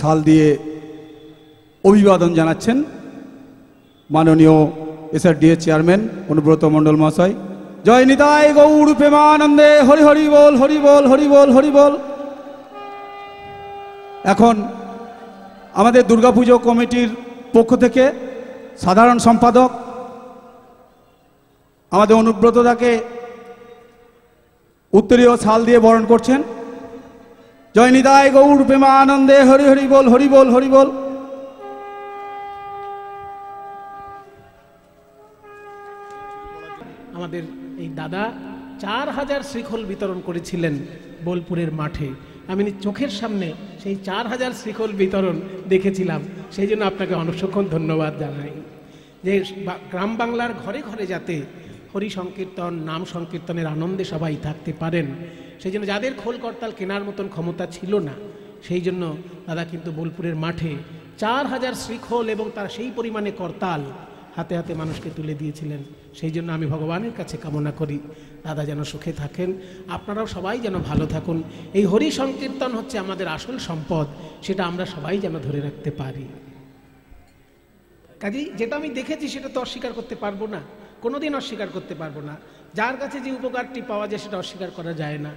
শাল দিয়ে অভিবাদন জানাচ্ছেন মাননীয় এসআরডিএ চেয়ারম্যান অনুব্রত মণ্ডল মহাশয়। জয় নিতাই গৌর প্রেমানন্দে, হরি হরি বল, হরি বল, হরি বল, হরি বল। এখন আমাদের দুর্গাপুজো কমিটির পক্ষ থেকে সাধারণ সম্পাদক আমাদের অনুব্রতদাকে উত্তরীয় শাল দিয়ে বরণ করছেন। জয় নিতাই গৌর প্রেমানন্দে, হরি হরি বল, হরি বল, হরি বল। আমাদের এই দাদা 4000 শ্রীখোল বিতরণ করেছিলেন বোলপুরের মাঠে। আমি চোখের সামনে সেই 4000 শ্রীখোল বিতরণ দেখেছিলাম, সেই জন্য আপনাকে অসংখ্য ধন্যবাদ জানাই। যে গ্রাম বাংলার ঘরে ঘরে যাতে হরি সংকীর্তন, নাম সংকীর্তনের আনন্দে সবাই থাকতে পারেন, সেই জন্য যাদের খোল করতাল কেনার মতন ক্ষমতা ছিল না, সেই জন্য দাদা কিন্তু বোলপুরের মাঠে 4000 শ্রীখোল এবং তার সেই পরিমাণে করতাল হাতে হাতে মানুষকে তুলে দিয়েছিলেন। সেই জন্য আমি ভগবানের কাছে কামনা করি দাদা যেন সুখে থাকেন, আপনারাও সবাই যেন ভালো থাকুন। এই হরি সংকীর্তন হচ্ছে আমাদের আসল সম্পদ, সেটা আমরা সবাই যেন ধরে রাখতে পারি। কাজেই যেটা আমি দেখেছি সেটা তো অস্বীকার করতে পারবো না, কোনোদিন অস্বীকার করতে পারবো না। যার কাছে যে উপকারটি পাওয়া যায় সেটা অস্বীকার করা যায় না।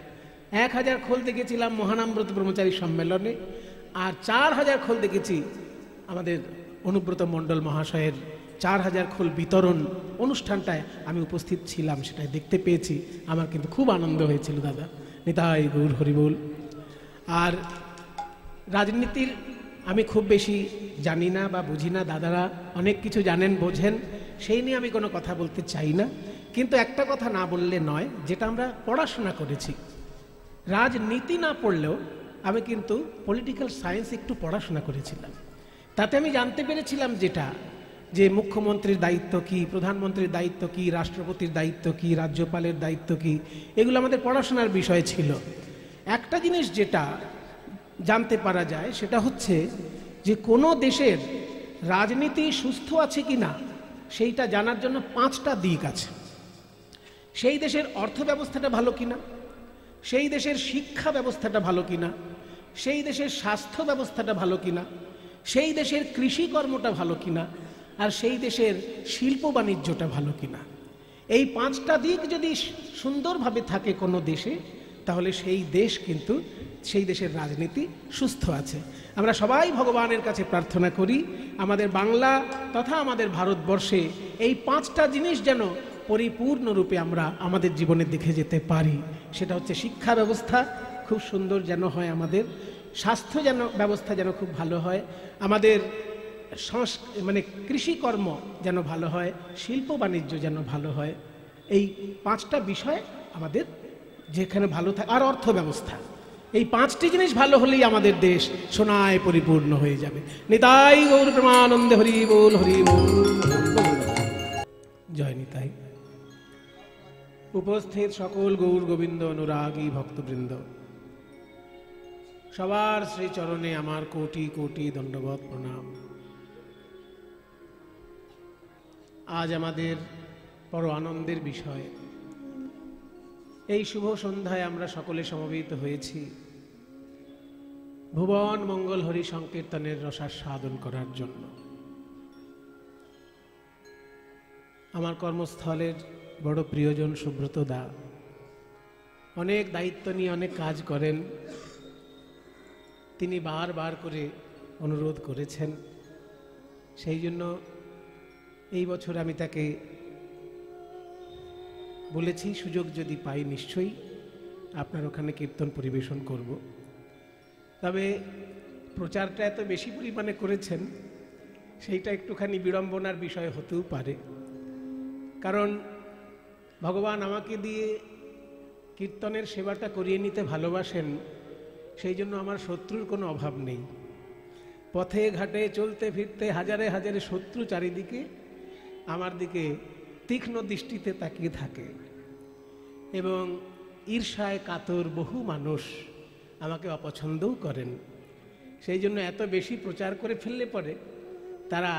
1000 খোল দেখেছিলাম মহানামব্রত ব্রহ্মচারী সম্মেলনে, আর 4000 খোল দেখেছি আমাদের অনুব্রত মণ্ডল মহাশয়ের 4000 খোল বিতরণ অনুষ্ঠানটায় আমি উপস্থিত ছিলাম, সেটাই দেখতে পেয়েছি। আমার কিন্তু খুব আনন্দ হয়েছিল দাদা। নিতাই গৌর হরিবোল। আর রাজনীতির আমি খুব বেশি জানি না বা বুঝি না, দাদারা অনেক কিছু জানেন, বোঝেন, সেই নিয়ে আমি কোনো কথা বলতে চাই না। কিন্তু একটা কথা না বললে নয়, যেটা আমরা পড়াশোনা করেছি, রাজনীতি না পড়লেও আমি কিন্তু পলিটিক্যাল সায়েন্স একটু পড়াশোনা করেছিলাম। তাতে আমি জানতে পেরেছিলাম যেটা, যে মুখ্যমন্ত্রীর দায়িত্ব কি, প্রধানমন্ত্রীর দায়িত্ব কি, রাষ্ট্রপতির দায়িত্ব কি, রাজ্যপালের দায়িত্ব কি, এগুলো আমাদের পড়াশোনার বিষয় ছিল। একটা জিনিস যেটা জানতে পারা যায় সেটা হচ্ছে যে কোনো দেশের রাজনীতি সুস্থ আছে কি না সেইটা জানার জন্য 5টা দিক আছে। সেই দেশের অর্থ ব্যবস্থাটা ভালো কিনা, সেই দেশের শিক্ষা ব্যবস্থাটা ভালো কিনা, সেই দেশের স্বাস্থ্য ব্যবস্থাটা ভালো কিনা, সেই দেশের কৃষিকর্মটা ভালো কিনা, আর সেই দেশের শিল্প বাণিজ্যটা ভালো কিনা। এই 5টা দিক যদি সুন্দরভাবে থাকে কোনো দেশে, তাহলে সেই দেশ কিন্তু, সেই দেশের রাজনীতি সুস্থ আছে। আমরা সবাই ভগবানের কাছে প্রার্থনা করি আমাদের বাংলা তথা আমাদের ভারতবর্ষে এই 5টা জিনিস যেন পরিপূর্ণরূপে আমরা আমাদের জীবনে দেখে যেতে পারি। সেটা হচ্ছে শিক্ষা ব্যবস্থা খুব সুন্দর যেন হয়, আমাদের স্বাস্থ্য যেন ব্যবস্থা যেন খুব ভালো হয়, আমাদের মানে কৃষিকর্ম যেন ভালো হয়, শিল্প বাণিজ্য যেন ভালো হয়। এই 5টা বিষয় আমাদের যেখানে ভালো থাকে, আর অর্থ ব্যবস্থা, এই 5টি জিনিস ভালো হলেই আমাদের দেশ সোনায় পরিপূর্ণ হয়ে যাবে। নিতাই গৌর প্রেমানন্দে, হরি বল, হরি বল। জয় নিতাই। উপস্থিত সকল গৌর গোবিন্দ অনুরাগী ভক্তবৃন্দ, সবার শ্রীচরণে আমার কোটি কোটি দণ্ডবৎ প্রণাম। আজ আমাদের বড় আনন্দের বিষয়, এই শুভ সন্ধ্যায় আমরা সকলে সমবেত হয়েছি ভুবন মঙ্গল হরি সংকীর্তনের রসাস্বাদন করার জন্য। আমার কর্মস্থলের বড় প্রিয়জন সুব্রত দা অনেক দায়িত্ব নিয়ে অনেক কাজ করেন, তিনি বারবার করে অনুরোধ করেছেন, সেই জন্য এই বছর আমি তাকে বলেছি সুযোগ যদি পাই নিশ্চয়ই আপনার ওখানে কীর্তন পরিবেশন করব। তবে প্রচারটা এত বেশি পরিমাণে করেছেন, সেইটা একটুখানি বিড়ম্বনার বিষয় হতেও পারে, কারণ ভগবান আমাকে দিয়ে কীর্তনের সেবাটা করিয়ে নিতে ভালোবাসেন, সেই জন্য আমার শত্রুর কোনো অভাব নেই। পথে ঘাটে চলতে ফিরতে হাজারে হাজারে শত্রু চারিদিকে আমার দিকে তীক্ষ্ণ দৃষ্টিতে তাকিয়ে থাকে, এবং ঈর্ষায় কাতর বহু মানুষ আমাকে অপছন্দও করেন। সেই জন্য এত বেশি প্রচার করে ফেললে পরে তারা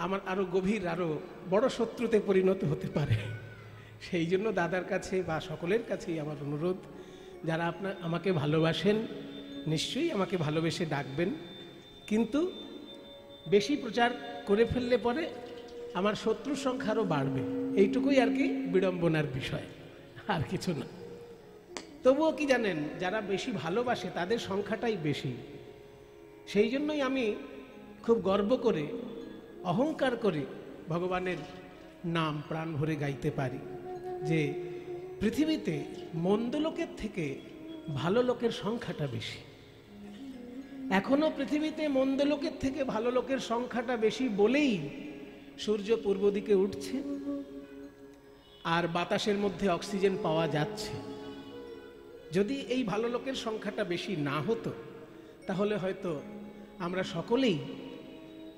আমার আরও গভীর, আরও বড় শত্রুতে পরিণত হতে পারে। সেই জন্য দাদার কাছে বা সকলের কাছেই আমার অনুরোধ, যারা আমাকে ভালোবাসেন নিশ্চয়ই আমাকে ভালোবেসে ডাকবেন, কিন্তু বেশি প্রচার করে ফেললে পরে আমার শত্রুর সংখ্যা আরও বাড়বে, এইটুকুই আর কি বিড়ম্বনার বিষয়, আর কিছু না। তবুও কি জানেন, যারা বেশি ভালোবাসে তাদের সংখ্যাটাই বেশি। সেই জন্যই আমি খুব গর্ব করে, অহংকার করে ভগবানের নাম প্রাণ ভরে গাইতে পারি যে পৃথিবীতে মন্দ লোকের থেকে ভালো লোকের সংখ্যাটা বেশি। এখনো পৃথিবীতে মন্দ লোকের থেকে ভালো লোকের সংখ্যাটা বেশি বলেই সূর্য পূর্ব দিকে উঠছে আর বাতাসের মধ্যে অক্সিজেন পাওয়া যাচ্ছে। যদি এই ভালো লোকের সংখ্যাটা বেশি না হতো তাহলে হয়তো আমরা সকলেই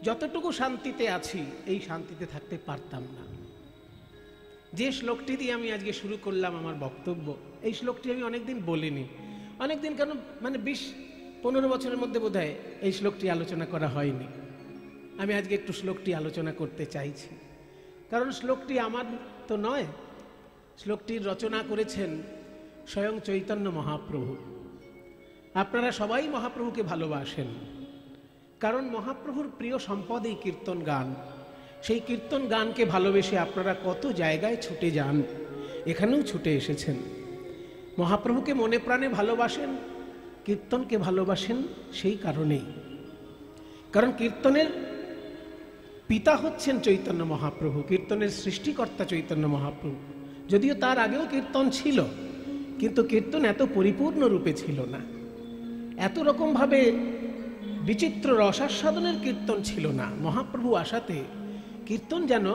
যতটুকু শান্তিতে আছি এই শান্তিতে থাকতে পারতাম না। যে শ্লোকটি দিয়ে আমি আজকে শুরু করলাম আমার বক্তব্য, এই শ্লোকটি আমি অনেকদিন বলিনি। অনেকদিন কেন, মানে 20-15 বছরের মধ্যে বোধহয় এই শ্লোকটি আলোচনা করা হয়নি। আমি আজকে একটু শ্লোকটি আলোচনা করতে চাইছি, কারণ শ্লোকটি আমার তো নয়, শ্লোকটির রচনা করেছেন স্বয়ং চৈতন্য মহাপ্রভু। আপনারা সবাই মহাপ্রভুকে ভালোবাসেন, কারণ মহাপ্রভুর প্রিয় সম্পদ এই কীর্তন গান। সেই কীর্তন গানকে ভালোবেসে আপনারা কত জায়গায় ছুটে যান, এখানেও ছুটে এসেছেন। মহাপ্রভুকে মনে প্রাণে ভালোবাসেন, কীর্তনকে ভালোবাসেন সেই কারণেই। কারণ কীর্তনের পিতা হচ্ছেন চৈতন্য মহাপ্রভু, কীর্তনের সৃষ্টিকর্তা চৈতন্য মহাপ্রভু। যদিও তার আগেও কীর্তন ছিল, কিন্তু কীর্তন এত পরিপূর্ণ রূপে ছিল না, এত রকমভাবে বিচিত্র রসাস্বাদনের কীর্তন ছিল না। মহাপ্রভু আসাতে কীর্তন যেন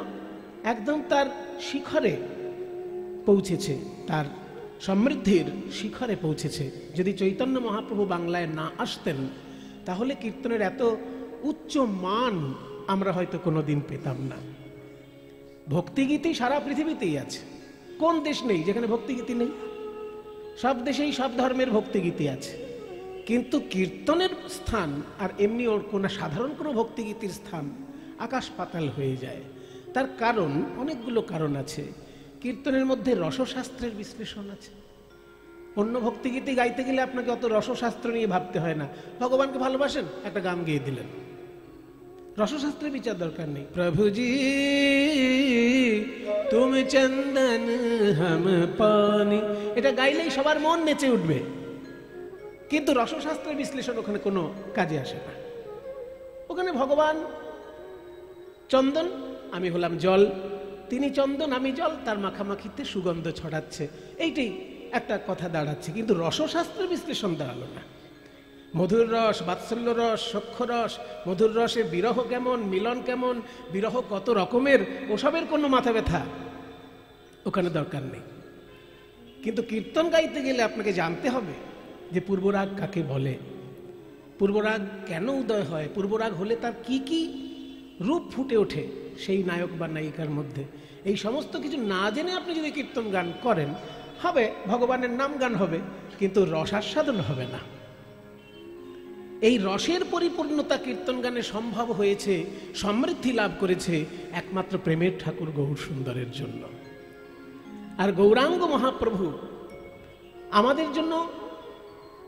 একদম তার শিখরে পৌঁছেছে, তার সমৃদ্ধির শিখরে পৌঁছেছে। যদি চৈতন্য মহাপ্রভু বাংলায় না আসতেন তাহলে কীর্তনের এত উচ্চ মান আমরা হয়তো কোনো দিন পেতাম না। ভক্তিগীতি সারা পৃথিবীতেই আছে, কোন দেশ নেই যেখানে ভক্তিগীতি নেই? সব দেশেই সব ধর্মের ভক্তিগীতি আছে, কিন্তু কীর্তনের স্থান আর এমনি ওর কোনো সাধারণ কোনো ভক্তিগীতির স্থান আকাশ পাতাল হয়ে যায়। তার কারণ, অনেকগুলো কারণ আছে। কীর্তনের মধ্যে রসশাস্ত্রের বিশ্লেষণ আছে। অন্য ভক্তিগীতি গাইতে গেলে আপনাকে অত রসশাস্ত্র নিয়ে ভাবতে হয় না। ভগবানকে ভালোবাসেন, একটা গান গেয়ে দিলেন, রসশাস্ত্রের বিচার দরকার নেই। প্রভুজি তুমি চন্দন হাম পানি, এটা গাইলেই সবার মন নেচে উঠবে, কিন্তু রসশাস্ত্রের বিশ্লেষণ ওখানে কোনো কাজে আসে না। ওখানে ভগবান চন্দন, আমি হলাম জল, তিনি চন্দন আমি জল, তার মাখামাখিতে সুগন্ধ ছড়াচ্ছে, এইটাই একটা কথা দাঁড়াচ্ছে, কিন্তু রসশাস্ত্রের বিশ্লেষণ দাঁড়ালো না। মধুর রস, বাৎসল্য রস, সখ্য রস, মধুর রসে বিরহ কেমন, মিলন কেমন, বিরহ কত রকমের, ওসবের কোনো মাথা ব্যথা ওখানে দরকার নেই। কিন্তু কীর্তন গাইতে গেলে আপনাকে জানতে হবে যে পূর্বরাগ কাকে বলে, পূর্বরাগ কেন উদয় হয়, পূর্বরাগ হলে তার কি কি রূপ ফুটে ওঠে সেই নায়ক বা নায়িকার মধ্যে। এই সমস্ত কিছু না জেনে আপনি যদি কীর্তন গান করেন, হবে ভগবানের নাম গান হবে, কিন্তু রসাস্বাদন হবে না। এই রসের পরিপূর্ণতা কীর্তন গানে সম্ভব হয়েছে, সমৃদ্ধি লাভ করেছে একমাত্র প্রেমের ঠাকুর গৌর সুন্দরের জন্য। আর গৌরাঙ্গ মহাপ্রভু আমাদের জন্য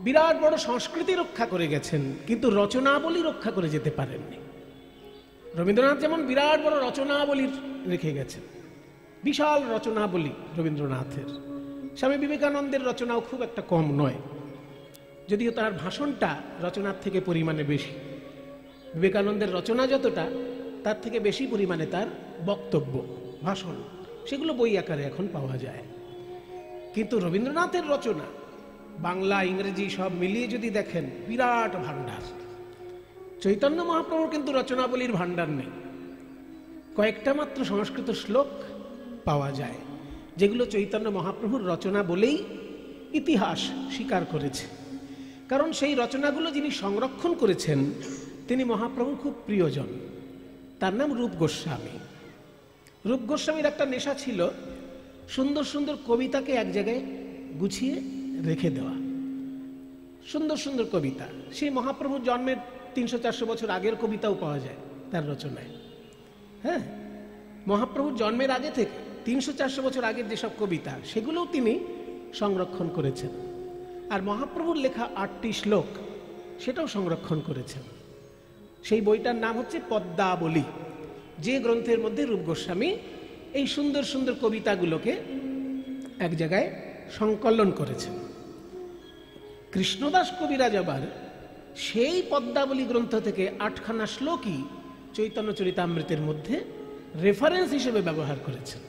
বিরাট বড় সংস্কৃতি রক্ষা করে গেছেন, কিন্তু রচনাবলী রক্ষা করে যেতে পারেননি। রবীন্দ্রনাথ যেমন বিরাট বড় রচনাবলী রেখে গেছেন, বিশাল রচনাবলী রবীন্দ্রনাথের। স্বামী বিবেকানন্দের রচনাও খুব একটা কম নয়, যদিও তার ভাষণটা রচনার থেকে পরিমাণে বেশি। বিবেকানন্দের রচনা যতটা, তার থেকে বেশি পরিমাণে তার বক্তব্য, ভাষণ, সেগুলো বই আকারে এখন পাওয়া যায়। কিন্তু রবীন্দ্রনাথের রচনা বাংলা ইংরেজি সব মিলিয়ে যদি দেখেন বিরাট ভাণ্ডার। চৈতন্য মহাপ্রভুর কিন্তু রচনাবলীর ভাণ্ডার নেই, কয়েকটা মাত্র সংস্কৃত শ্লোক পাওয়া যায় যেগুলো চৈতন্য মহাপ্রভুর রচনা বলেই ইতিহাস স্বীকার করেছে। কারণ সেই রচনাগুলো যিনি সংরক্ষণ করেছেন তিনি মহাপ্রভুর খুব প্রিয়জন, তার নাম রূপ গোস্বামী। রূপ গোস্বামীর একটা নেশা ছিল সুন্দর সুন্দর কবিতাকে এক জায়গায় গুছিয়ে রেখে দেওয়া, সুন্দর সুন্দর কবিতা। সেই মহাপ্রভুর জন্মের 300-400 বছর আগের কবিতাও পাওয়া যায় তার রচনায়। হ্যাঁ, মহাপ্রভুর জন্মের আগে থেকে 300-400 বছর আগের যেসব কবিতা, সেগুলোও তিনি সংরক্ষণ করেছেন। আর মহাপ্রভুর লেখা 8টি শ্লোক, সেটাও সংরক্ষণ করেছেন। সেই বইটার নাম হচ্ছে পদ্মাবলী, যে গ্রন্থের মধ্যে রূপ গোস্বামী এই সুন্দর সুন্দর কবিতাগুলোকে এক জায়গায় সংকলন করেছেন। কৃষ্ণদাস কবিরাজ আবার সেই পদ্মাবলী গ্রন্থ থেকে 8খানা শ্লোকই চৈতন্য চরিতামৃতের মধ্যে রেফারেন্স হিসেবে ব্যবহার করেছেন।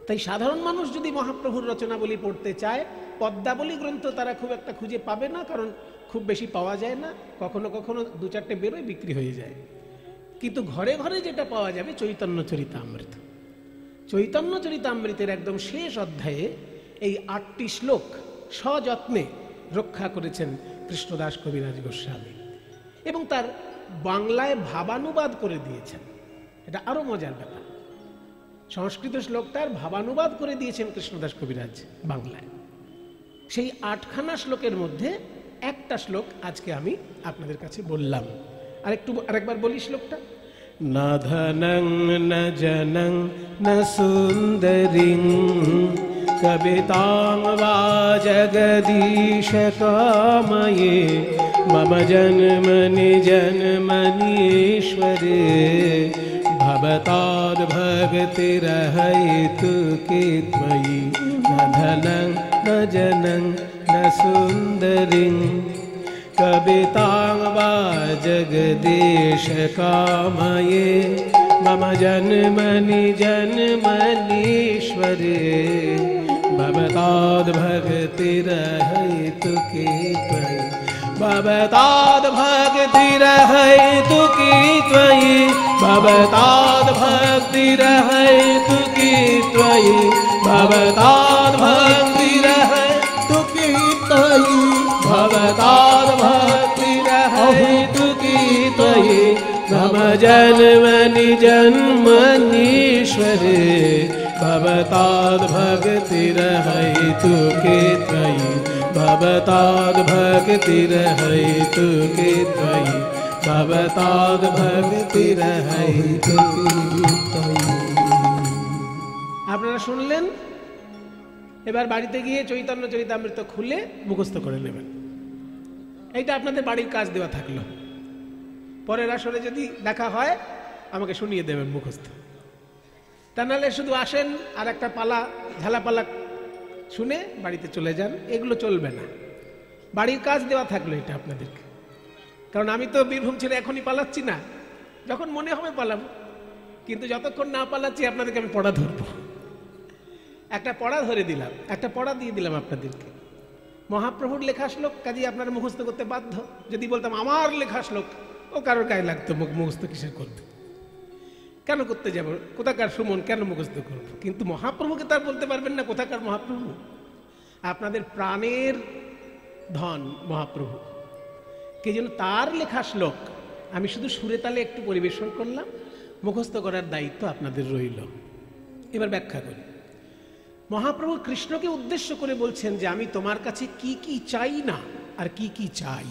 তাই সাধারণ মানুষ যদি মহাপ্রভুর রচনাবলী পড়তে চায়, পদ্মাবলী গ্রন্থ তারা খুব একটা খুঁজে পাবে না, কারণ খুব বেশি পাওয়া যায় না, কখনো কখনো 2-4টে বেরোয়, বিক্রি হয়ে যায়। কিন্তু ঘরে ঘরে যেটা পাওয়া যাবে চৈতন্য চরিতামৃত। চৈতন্য চরিতামৃতের একদম শেষ অধ্যায়ে এই 8টি শ্লোক সযত্নে রক্ষা করেছেন কৃষ্ণদাস কবিরাজ গোস্বামী, এবং তার বাংলায় ভাবানুবাদ করে দিয়েছেন। এটা আরো মজার ব্যাপার, সংস্কৃত শ্লোকটার ভাবানুবাদ করে দিয়েছেন কৃষ্ণদাস কবিরাজ বাংলায়। সেই 8খানা শ্লোকের মধ্যে একটা শ্লোক আজকে আমি আপনাদের কাছে বললাম। আরেকবার বলি শ্লোকটা। না ধনং না জনং না সুন্দরিং কবিতাং বা জগদীশ কাময়ে মম জন্মনি জন্মনীশ্বরে ভবতাদ ভক্তিরহেতু কে ত্বয়ি ন ধনং ন জনং ন সুন্দরিং কবিতাং বা জগদীশ কাময়ে মম জন্মনি জন্মনীশ্বরে ভবতাদ ভক্তিরহেতু কে ত্বয়ি भवताद् भक्तिरहैतु की त्वयि भवताद् भक्तिरहैतु की त्वयि भवताद् भक्तिरहैतु की त्वयि भवताद् भक्तिरहैतु की त्वयि मम जन्मनि जन्मनीश्वरे भवताद् भक्तिरहैतु की त्वयि भवताद् भक्तिरहैतु की त्वयि भवताद् भक्तिरहैतु की त्वयि। আপনারা শুনলেন, এবার বাড়িতে গিয়ে চৈতন্য চরিতামৃত খুলে মুখস্থ করে নেবেন। এইটা আপনাদের বাড়ির কাজ দেওয়া থাকলো। পরের আসরে যদি দেখা হয় আমাকে শুনিয়ে দেবেন মুখস্থ। তা নাহলে শুধু আসেন আর একটা পালা ঝালাপালা শুনে বাড়িতে চলে যান, এগুলো চলবে না। বাড়ির কাজ দেওয়া থাকলো এটা আপনাদেরকে, কারণ আমি তো বীরভূম ছেড়ে এখনই পালাচ্ছি না, যখন মনে হবে পালাবো, কিন্তু যতক্ষণ না পালাচ্ছি আপনাদেরকে আমি পড়া ধরবো। একটা পড়া ধরে দিলাম, একটা পড়া দিয়ে দিলাম আপনাদেরকে। মহাপ্রভুর লেখা শ্লোক, কাজে আপনারা মুখস্থ করতে বাধ্য। যদি বলতাম আমার লেখা শ্লোক, ও কারোর গায়ে লাগতো, মুখস্থ কিসের করতে, কেন করতে যাব, কোথাকার সুমন, কেন মুখস্থ করব? কিন্তু মহাপ্রভুকে তার বলতে পারবেন না কোথাকার মহাপ্রভু। আপনাদের প্রাণের ধন মহাপ্রভু, কে যেন তার লেখা শ্লোক আমি শুধু সুরে তালে একটু পরিবেশন করলাম, মুখস্থ করার দায়িত্ব আপনাদের রইল। এবার ব্যাখ্যা করি। মহাপ্রভু কৃষ্ণকে উদ্দেশ্য করে বলছেন যে আমি তোমার কাছে কি কি চাই না আর কি কি চাই।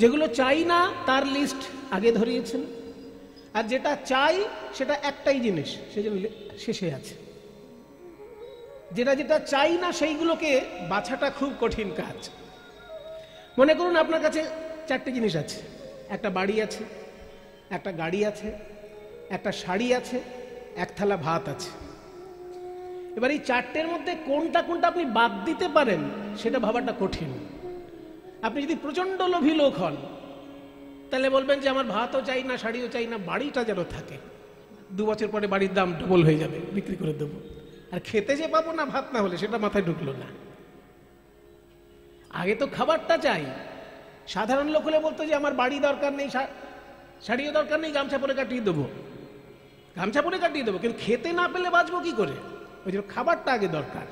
যেগুলো চাই না তার লিস্ট আগে ধরিয়েছেন, আর যেটা চাই সেটা একটাই জিনিস, সেজন্য শেষে আছে। যেটা যেটা চাই না সেইগুলোকে বাছাটা খুব কঠিন কাজ। মনে করুন আপনার কাছে 4টে জিনিস আছে, একটা বাড়ি আছে, একটা গাড়ি আছে, একটা শাড়ি আছে, এক থালা ভাত আছে। এবার এই 4টের মধ্যে কোনটা কোনটা আপনি বাদ দিতে পারেন সেটা ভাবাটা কঠিন। আপনি যদি প্রচন্ড লোভী লোক হন তাহলে বলবেন যে আমার ভাতও চাই না, শাড়িও চাই না, বাড়িটা যেন থাকে। 2 বছর পরে বাড়ির দাম ডবল হয়ে যাবে, বিক্রি করে দেবো। আর খেতে যে পাবো না ভাত না হলে, সেটা মাথায় ঢুকলো না। আগে তো খাবারটা চাই। সাধারণ লোক হলে বলতো যে আমার বাড়ি দরকার নেই, শাড়িও দরকার নেই, গামছা পরে কাটিয়ে দেবো, গামছা পরে কাটিয়ে দেবো, কিন্তু খেতে না পেলে বাঁচবো কি করে? ওই জন্য খাবারটা আগে দরকার।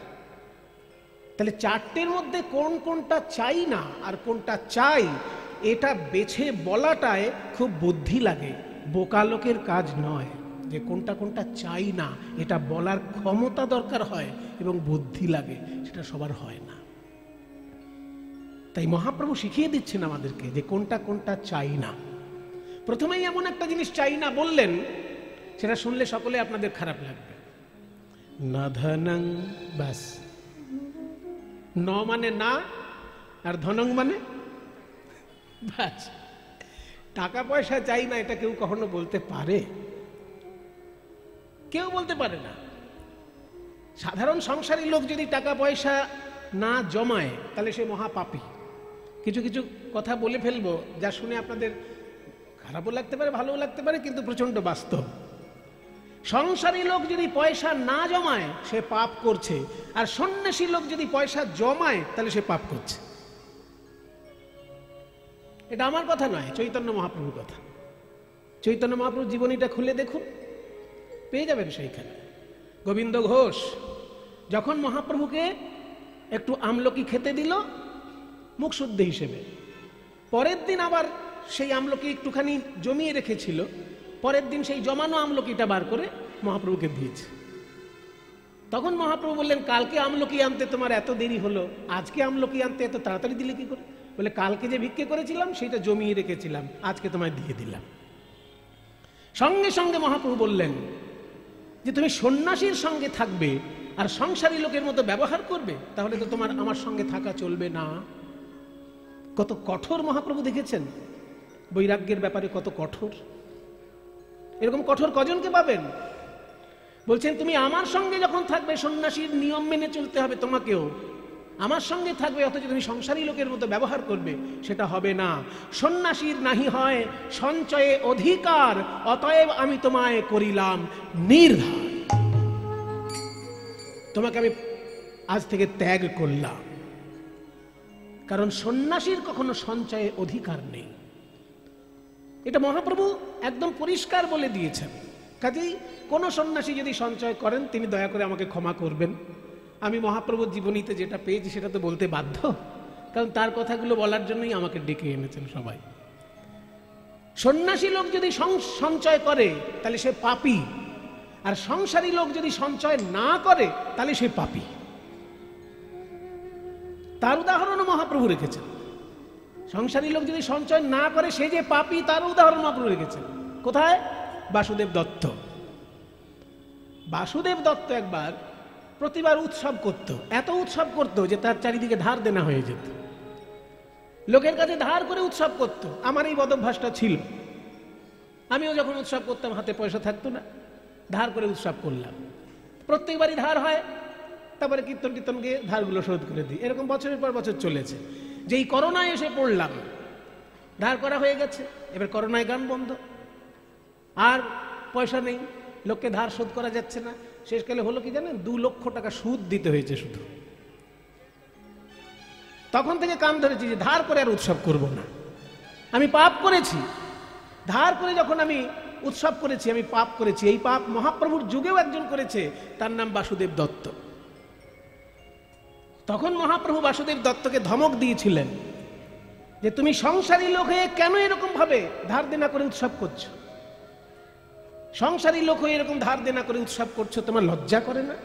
তাহলে 4টের মধ্যে কোন কোনটা চাই না আর কোনটা চাই, এটা বেছে বলাটায় খুব বুদ্ধি লাগে, বোকা লোকের কাজ নয়। যে কোনটা কোনটা চাই না এটা বলার ক্ষমতা দরকার হয় এবং বুদ্ধি লাগে, সেটা সবার হয় না। তাই মহাপ্রভু শিখিয়ে দিচ্ছেন আমাদেরকে যে কোনটা কোনটা চাই না। প্রথমেই এমন একটা জিনিস চাই না বললেন, সেটা শুনলে সকলে আপনাদের খারাপ লাগবে। না ধনং, ব্যাস। ন মানে না, আর ধনং মানে ব্যাস। টাকা পয়সা চাই না এটা কেউ কখনো বলতে পারে? কেউ বলতে পারে না। সাধারণ সংসারী লোক যদি টাকা পয়সা না জমায় তাহলে সে মহাপাপী। কিছু কিছু কথা বলে ফেলবো যা শুনে আপনাদের খারাপও লাগতে পারে, ভালোও লাগতে পারে, কিন্তু প্রচন্ড বাস্তব। সংসারী লোক যদি পয়সা না জমায় সে পাপ করছে, আর সন্ন্যাসী লোক যদি পয়সা জমায় তাহলে সে পাপ করছে। এটা আমার কথা নয়, চৈতন্য মহাপ্রভুর কথা। চৈতন্য মহাপ্রভুর জীবনীটা খুলে দেখুন, পেয়ে যাবেন সেইখানে। গোবিন্দ ঘোষ যখন মহাপ্রভুকে একটু আমলকি খেতে দিল মুখ শুদ্ধি হিসেবে, পরের দিন আবার সেই আমলকি একটুখানি জমিয়ে রেখেছিল, পরের দিন সেই জমানো আমলকিটা বার করে মহাপ্রভুকে দিয়েছে। তখন মহাপ্রভু বললেন, কালকে আমলকি আনতে তোমার এত দেরি হলো, আজকে আমলকি আনতে এত তাড়াতাড়ি দিলে কি করে? বলে, কালকে যে ভিক্ষে করেছিলাম সেটা জমিয়ে রেখেছিলাম, আজকে তোমায় দিয়ে দিলাম। সঙ্গে সঙ্গে মহাপ্রভু বললেন যে তুমি সন্ন্যাসীর সঙ্গে থাকবে আর সংসারী লোকের মতো ব্যবহার করবে, তাহলে তো তোমার আমার সঙ্গে থাকা চলবে না। কত কঠোর মহাপ্রভু দেখেছেন বৈরাগ্যের ব্যাপারে, কত কঠোর। এরকম কঠোর কজনকে পাবেন? বলছেন তুমি আমার সঙ্গে যখন থাকবে সন্ন্যাসীর নিয়ম মেনে চলতে হবে তোমাকেও, আমার সঙ্গে থাকবে অথচ তুমি সংসারী লোকের মতো ব্যবহার করবে, সেটা হবে না। সন্ন্যাসীর নাহি হয় সঞ্চয়ে অধিকার, অতএব আমি তোমায় করিলাম নির্ধার। তোমাকে আমি আজ থেকে ত্যাগ করলাম, কারণ সন্ন্যাসীর কখনো সঞ্চয়ে অধিকার নেই। এটা মহাপ্রভু একদম পরিষ্কার বলে দিয়েছেন। কাজেই কোনো সন্ন্যাসী যদি সঞ্চয় করেন তিনি দয়া করে আমাকে ক্ষমা করবেন। আমি মহাপ্রভুর জীবনীতে যেটা পেয়েছি সেটা তো বলতে বাধ্য, কারণ তার কথাগুলো বলার জন্যই আমাকে ডেকে এনেছেন সবাই। সন্ন্যাসী লোক যদি সঞ্চয় করে তাহলে সে পাপী, আর সংসারী লোক যদি সঞ্চয় না করে তাহলে সে পাপী। তার উদাহরণও মহাপ্রভু রেখেছেন। সংসারী লোক যদি সঞ্চয় না করে সে যে পাপী, তার উদাহরণ মহাপ্রভু রেখেছেন। কোথায়? বাসুদেব দত্ত। বাসুদেব দত্ত একবার প্রতিবার উৎসব করত, এত উৎসব করত যে তার চারিদিকে ধার দেনা হয়ে যেত। লোকের কাছে ধার করে উৎসব করত। আমার এই বদভ্যাসটা ছিল। আমিও যখন উৎসব করতাম হাতে পয়সা থাকতো না, ধার করে উৎসব করলাম। প্রত্যেকবারই ধার হয়, তারপরে কীর্তন কীর্তন গিয়ে ধারগুলো শোধ করে দিই। এরকম বছরের পর বছর চলেছে। যেই করোনায় এসে পড়লাম, ধার করা হয়ে গেছে, এবার করোনায় গান বন্ধ, আর পয়সা নেই, লোককে ধার শোধ করা যাচ্ছে না। শেষকালে হলো কি জানেন? 2 লক্ষ টাকা সুদ দিতে হয়েছে শুধু। তখন থেকে কান ধরেছি যে ধার করে আর উৎসব করব না। আমি পাপ করেছি, ধার করে যখন আমি উৎসব করেছি আমি পাপ করেছি। এই পাপ মহাপ্রভুর যুগেও একজন করেছে, তার নাম বাসুদেব দত্ত। তখন মহাপ্রভু বাসুদেব দত্তকে ধমক দিয়েছিলেন যে তুমি সংসারী লোক হয়ে কেন এরকম ভাবে ধার দেনা করে উৎসব করছো? সংসারী লোক হয়ে এরকম ধার দেনা করে উৎসব করছো, তোমার লজ্জা করে না?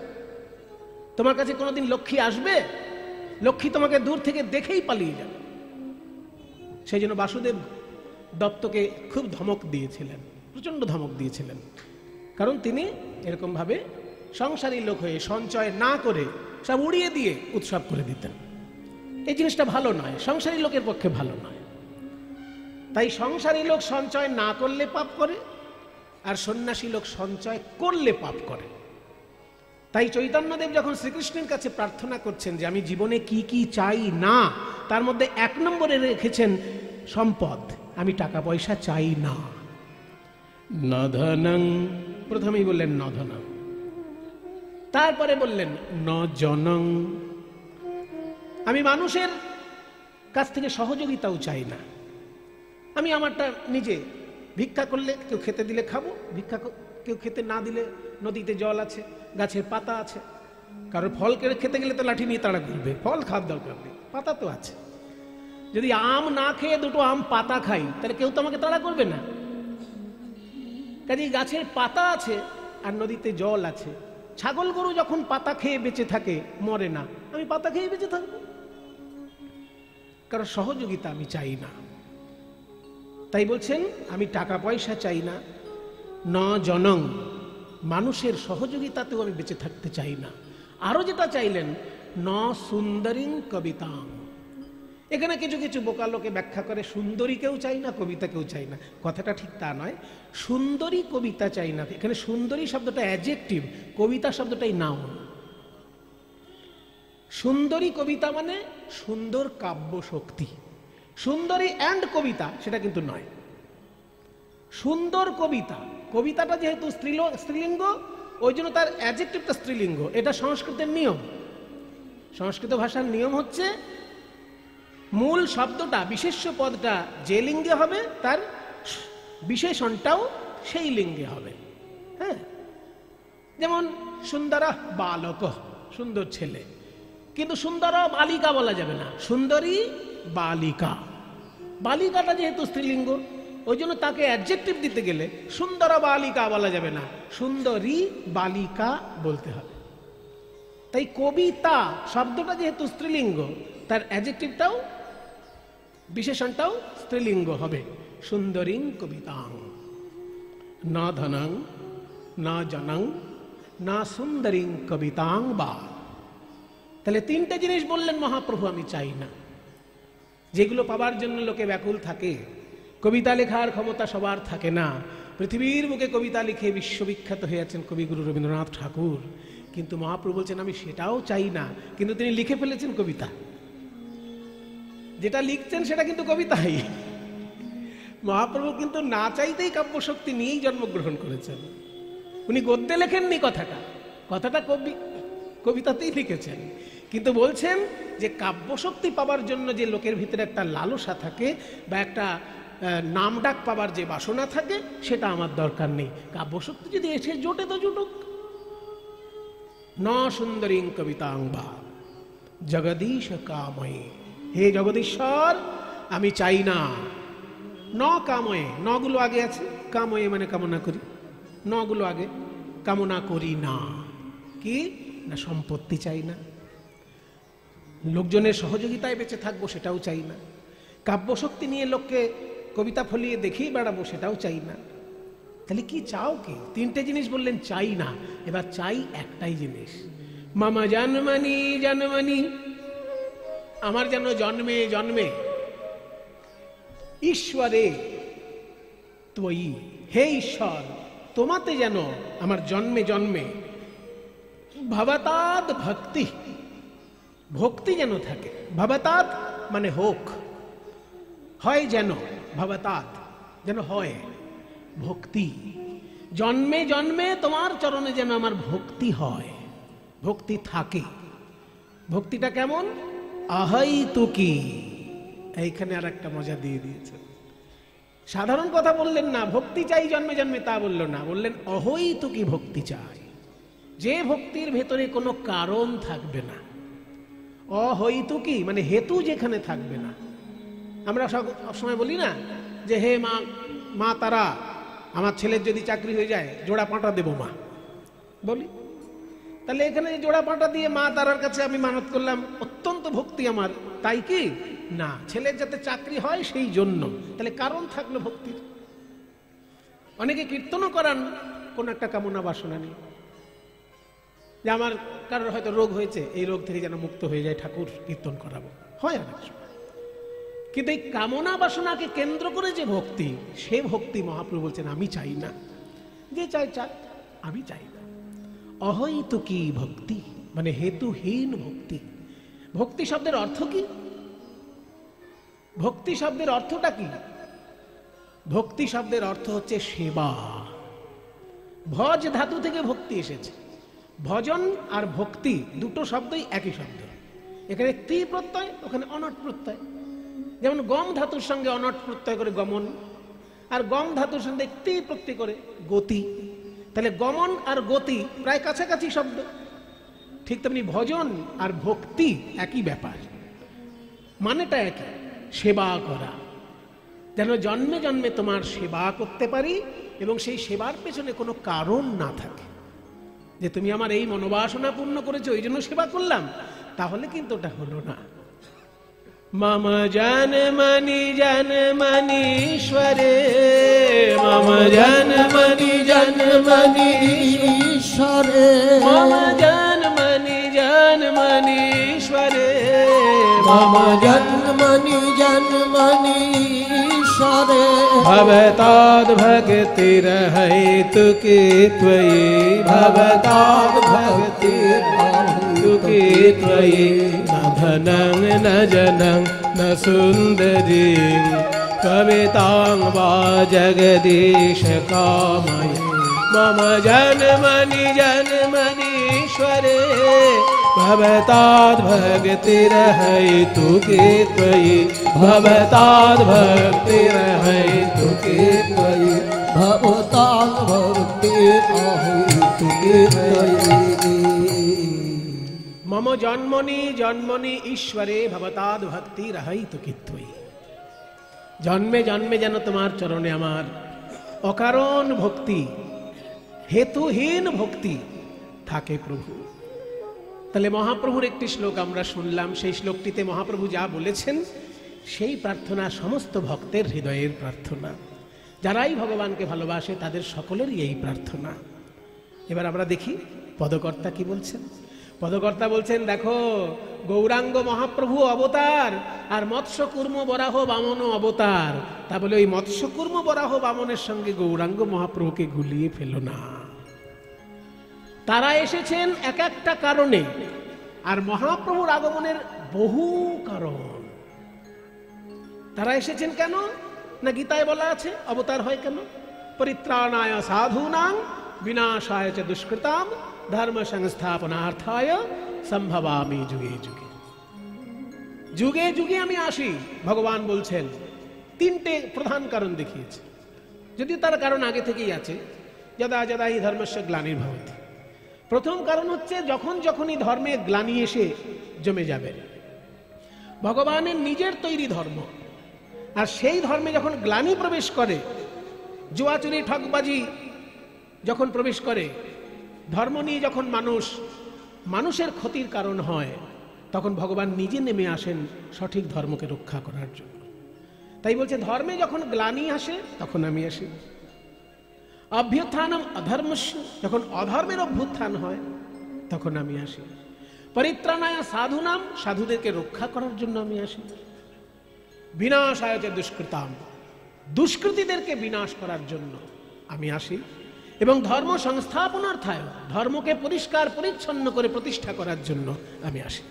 তোমার কাছে কোনোদিন লক্ষ্মী আসবে? লক্ষ্মী তোমাকে দূর থেকে দেখেই পালিয়ে যাবে। সেই জন্য বাসুদেব দত্তকে খুব ধমক দিয়েছিলেন, প্রচন্ড ধমক দিয়েছিলেন, কারণ তিনি এরকম ভাবে সংসারী লোক হয়ে সঞ্চয় না করে সব উড়িয়ে দিয়ে উৎসব করে দিতেন। এই জিনিসটা ভালো নয়, সংসারী লোকের পক্ষে ভালো নয়। তাই সংসারী লোক সঞ্চয় না করলে পাপ করে, আর সন্ন্যাসী লোক সঞ্চয় করলে পাপ করে। তাই চৈতন্যদেব যখন শ্রীকৃষ্ণের কাছে প্রার্থনা করছেন যে আমি জীবনে কি কি চাই না, তার মধ্যে 1 নম্বরে রেখেছেন সম্পদ। আমি টাকা পয়সা চাই না। ন ধনং, প্রথমেই বললেন ন ধনং, তারপরে বললেন ন জনং। আমি মানুষের কাছ থেকে সহযোগিতাও চাই না। আমি আমারটা নিজে ভিক্ষা করলে কেউ খেতে দিলে খাবো, ভিক্ষা কেউ খেতে না দিলে নদীতে জল আছে, গাছের পাতা আছে। কারোর ফল খেতে গেলে তো লাঠি নিয়ে তাড়া করবে, ফল খাওয়ার দরকার নেই, পাতা তো আছে। যদি আম না খেয়ে 2টো আম পাতা খাই তাহলে কেউ তো আমাকে তাড়া করবে না। কাজেই গাছের পাতা আছে আর নদীতে জল আছে। ছাগল গরু যখন পাতা খেয়ে বেঁচে থাকে মরে না, আমি পাতা খেয়ে বেঁচে থাকবো। কারণ সহযোগিতা আমি চাই না। তাই বলছেন আমি টাকা পয়সা চাই না। ন জনং, মানুষের সহযোগিতাতেও আমি বেঁচে থাকতে চাই না। আরো যেটা চাইলেন ন সুন্দরীং কবিতাং, এখানে কিছু কিছু বোকা লোকে ব্যাখ্যা করে সুন্দরী কেউ চাই না, কবিতা কেউ চাই না। কথাটা ঠিক তা নয়। সুন্দরী কবিতা চাই না, এখানে সুন্দরী শব্দটা অ্যাডজেক্টিভ, কবিতা শব্দটাই নাউন। সুন্দরী কবিতা মানে সুন্দর কাব্য শক্তি। সুন্দরী অ্যান্ড কবিতা সেটা কিন্তু নয়। সুন্দর কবিতা, কবিতাটা যেহেতু স্ত্রীলিঙ্গ, ওই জন্য তার অ্যাডজেক্টিভটা স্ত্রীলিঙ্গ। এটা সংস্কৃতের নিয়ম। সংস্কৃত ভাষার নিয়ম হচ্ছে মূল শব্দটা, বিশেষ্য পদটা যে লিঙ্গে হবে তার বিশেষণটাও সেই লিঙ্গে হবে। হ্যাঁ, যেমন সুন্দরা বালক, সুন্দর ছেলে, কিন্তু সুন্দরা বালিকা বলা যাবে না, সুন্দরী বালিকা। বালিকাটা যেহেতু স্ত্রীলিঙ্গ, ওই জন্য তাকে অ্যাডজেক্টিভ দিতে গেলে সুন্দরা বালিকা বলা যাবে না, সুন্দরী বালিকা বলতে হবে। তাই কবিতা শব্দটা যেহেতু স্ত্রীলিঙ্গ, তার অ্যাডজেক্টিভটাও বিশেষণটাও স্ত্রীলিঙ্গ হবে। সুন্দরীং কবিতাং না ধনং না জনং না সুন্দরীং কবিতাং বা। তাহলে তিনটে জিনিস বললেন মহাপ্রভু আমি চাই না, যেগুলো পাবার জন্য লোকে ব্যাকুল থাকে। কবিতা লেখার ক্ষমতা সবার থাকে না। পৃথিবীর বুকে কবিতা লিখে বিশ্ববিখ্যাত হয়েছেন কবিগুরু রবীন্দ্রনাথ ঠাকুর, কিন্তু মহাপ্রভু বলছেন আমি সেটাও চাই না, কিন্তু তিনি লিখে ফেলেছেন কবিতা। যেটা লিখছেন সেটা কিন্তু কবিতাই। মহাপ্রভু কিন্তু না চাইতেই কাব্যশক্তি নিয়েই জন্মগ্রহণ করেছেন। উনি গদ্যে লেখেননি, কথাটা কবিতাতেই লিখেছেন। কিন্তু বলছেন যে কাব্যশক্তি পাবার জন্য যে লোকের ভিতরে একটা লালসা থাকে বা একটা নামডাক পাবার যে বাসনা থাকে, সেটা আমার দরকার নেই। কাব্যশক্তি যদি এসে জোটে তো জুটুক। ন সুন্দরীং কবিতাং বা জগদীশ কাময়ে। হে জগদীশ্বর, আমি চাই না। ন কাময়ে, নগুলো আগে আছে, কাময়ে মানে কামনা করি, নগুলো আগে, কামনা করি না। কি না, সম্পত্তি চাই না, লোকজনের সহযোগিতায় বেঁচে থাকবো সেটাও চাই না, কাব্যশক্তি নিয়ে লোককে কবিতা ফলিয়ে দেখিয়ে বেড়াবো সেটাও চাই না। তাহলে কি চাও কি? তিনটে জিনিস বললেন চাই না। এবার চাই একটাই জিনিস, মামা জন্মানি জন্মানি, আমার যেন জন্মে জন্মে ঈশ্বরে ত্বয়ি, হে ঈশ্বর তোমাতে যেন আমার জন্মে জন্মে ভবতাৎ ভক্তি, ভক্তি যেন থাকে। ভবতাৎ মানে হোক, হয় যেন, ভবতাৎ যেন হয় ভক্তি। জন্মে জন্মে তোমার চরণে যেন আমার ভক্তি হয়, ভক্তি থাকে। ভক্তিটা কেমন? আহৈতুকী। এইখানে আর একটা মজা দিয়ে দিয়েছে। সাধারণ কথা বললেন না, ভক্তি চাই জন্মে জন্মে, তা বলল না, বললেন অহৈতুকী ভক্তি চাই, যে ভক্তির ভেতরে কোনো কারণ থাকবে না। অহৈতুকী মানে হেতু যেখানে থাকবে না। আমরা সবসময় বলি না যে হে মা তারা, আমার ছেলের যদি চাকরি হয়ে যায় জোড়া পাঁটা দেবো মা, বলি। তাহলে এখানে জোড়া পাঁটা দিয়ে মা তারার কাছে আমি মানত করলাম, অত্যন্ত ভক্তি আমার, তাই কি না, ছেলের যাতে চাকরি হয় সেই জন্য। তাহলে কারণ থাকলো ভক্তির। অনেকে কীর্তনও করান কোন একটা কামনা বাসনা নেই, যে আমার কারোর হয়তো রোগ হয়েছে, এই রোগ থেকে যেন মুক্ত হয়ে যায়, ঠাকুর কীর্তন করাবো, হয় অনেক সময়। কিন্তু এই কামনা বাসনাকে কেন্দ্র করে যে ভক্তি, সে ভক্তি মহাপ্রভু বলছেন আমি চাই না। যে চাই চাই, আমি চাই না। অহৈতুকী ভক্তি মানে হেতুহীন ভক্তি। ভক্তি শব্দের অর্থ কি? ভক্তি শব্দের অর্থটা কি? ভক্তি শব্দের অর্থ হচ্ছে সেবা। ভজ ধাতু থেকে ভক্তি এসেছে। ভজন আর ভক্তি দুটো শব্দই একই শব্দ। এখানে তি প্রত্যয়, ওখানে অনট প্রত্যয়। যেমন গম ধাতুর সঙ্গে অনট প্রত্যয় করে গমন, আর গম ধাতুর সঙ্গে তি প্রত্যয় করে গতি। তাহলে গমন আর গতি প্রায় কাছাকাছি শব্দ। ঠিক তেমনি ভজন আর ভক্তি একই ব্যাপার, মানেটা একই, সেবা করা। যেন জন্মে জন্মে তোমার সেবা করতে পারি এবং সেই সেবার পেছনে কোনো কারণ না থাকে, যে তুমি আমার এই মনোবাসনা পূর্ণ করেছো ওই জন্য সেবা করলাম, তাহলে কিন্তু ওটা হলো না। মম জন্মনি জন্মনি ঈশ্বরে, মম জন্মনি জন্মনি ঈশ্বরে, মম জন্মনি জন্মনি ঈশ্বরে, मम जन्मनि जन्मनि ईश्वरे भवताद्भक्तिर्हेतु के त्वयि भवताद्भक्तिर्हेतु के त्वयि न धनं न जनं न सुन्दरीं कवितां वा जगदीश कामये मम जन्मनि जन्मनीश्वरे भवताद्भक्तिर्हेतु के त्वयि भवताद्भक्तिर्हेतु के त्वयि भवताद्भक्तिर्हेतु के त्वयि मम जन्मनि जन्मनि ईश्वरे भवताद्भक्तिर्हेतु के त्वयि जन्मे जन्मे जेन तुम्हार चरणे आमार अकारण भक्ति हेतुहीन भक्ति থাকে প্রভু। তাহলে মহাপ্রভুর একটি শ্লোক আমরা শুনলাম, সেই শ্লোকটিতে মহাপ্রভু যা বলেছেন সেই প্রার্থনা সমস্ত ভক্তের হৃদয়ের প্রার্থনা, যারাই ভগবানকে ভালোবাসে তাদের সকলেরই এই প্রার্থনা। এবার আমরা দেখি পদকর্তা কি বলছেন। পদকর্তা বলছেন, দেখো গৌরাঙ্গ মহাপ্রভু অবতার আর মৎস্যকূর্ম বরাহ বামন অবতার, তা বলে ওই মৎস্যকূর্ম বরাহ বামনের সঙ্গে গৌরাঙ্গ মহাপ্রভুকে গুলিয়ে ফেলো না। তারা এসেছেন এক একটা কারণে, আর মহাপ্রভুর আগমনের বহু কারণ। তারা এসেছেন কেন না, গীতায় বলা আছে অবতার হয় কেন, পরিত্রাণায় সাধূনাং বিনাশায় চ দুষ্কৃতাম ধর্ম সংস্থাপনার্থায় সম্ভবামি যুগে যুগে। যুগে যুগে আমি আসি, ভগবান বলছেন। তিনটে প্রধান কারণ দেখিয়েছে, যদিও তার কারণ আগে থেকেই আছে। যদা যদা হি ধর্মস্য গ্লানির্ভবতি। প্রথম কারণ হচ্ছে যখন যখনই ধর্মে গ্লানি এসে জমে যাবে, ভগবানের নিজের তৈরি ধর্ম, আর সেই ধর্মে যখন গ্লানি প্রবেশ করে, জুয়াচুরি ঠকবাজি যখন প্রবেশ করে, ধর্ম নিয়ে যখন মানুষের ক্ষতির কারণ হয়, তখন ভগবান নিজে নেমে আসেন সঠিক ধর্মকে রক্ষা করার জন্য। তাই বলছে ধর্মে যখন গ্লানি আসে তখন আমি আসি। অভ্যুত্থানম অধর্মস্য, যখন অধর্মের অভ্যুত্থান হয় তখন আমি আসি। পরিত্রাণায় সাধুনাম, সাধুদেরকে রক্ষা করার জন্য আমি আসি। বিনাশায় চ দুষ্কৃতাম, দুষ্কৃতীদেরকে বিনাশ করার জন্য আমি আসি। এবং ধর্ম সংস্থাপনার্থায়, ধর্মকে পরিষ্কার পরিচ্ছন্ন করে প্রতিষ্ঠা করার জন্য আমি আসি।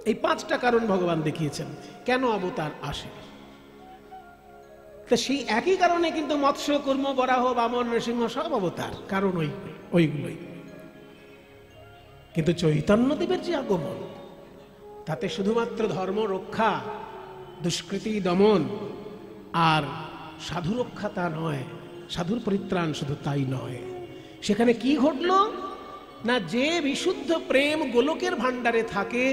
এই পাঁচটা কারণ ভগবান দেখিয়েছেন কেন অবতার আসে। তো সেই একই কারণে কিন্তু মৎস্য কুর্ম বরাহ বামন নৃসিংহ সব অবতার, কারণ ওইগুলোই। কিন্তু চৈতন্যদেবের যে আগমন, তাতে শুধুমাত্র ধর্ম রক্ষা, দুষ্কৃতি দমন আর সাধু রক্ষা তা নয়, সাধুর পরিত্রাণ শুধু তাই নয়। সেখানে কি ঘটল না, যে বিশুদ্ধ প্রেম গোলকের ভাণ্ডারে থাকে,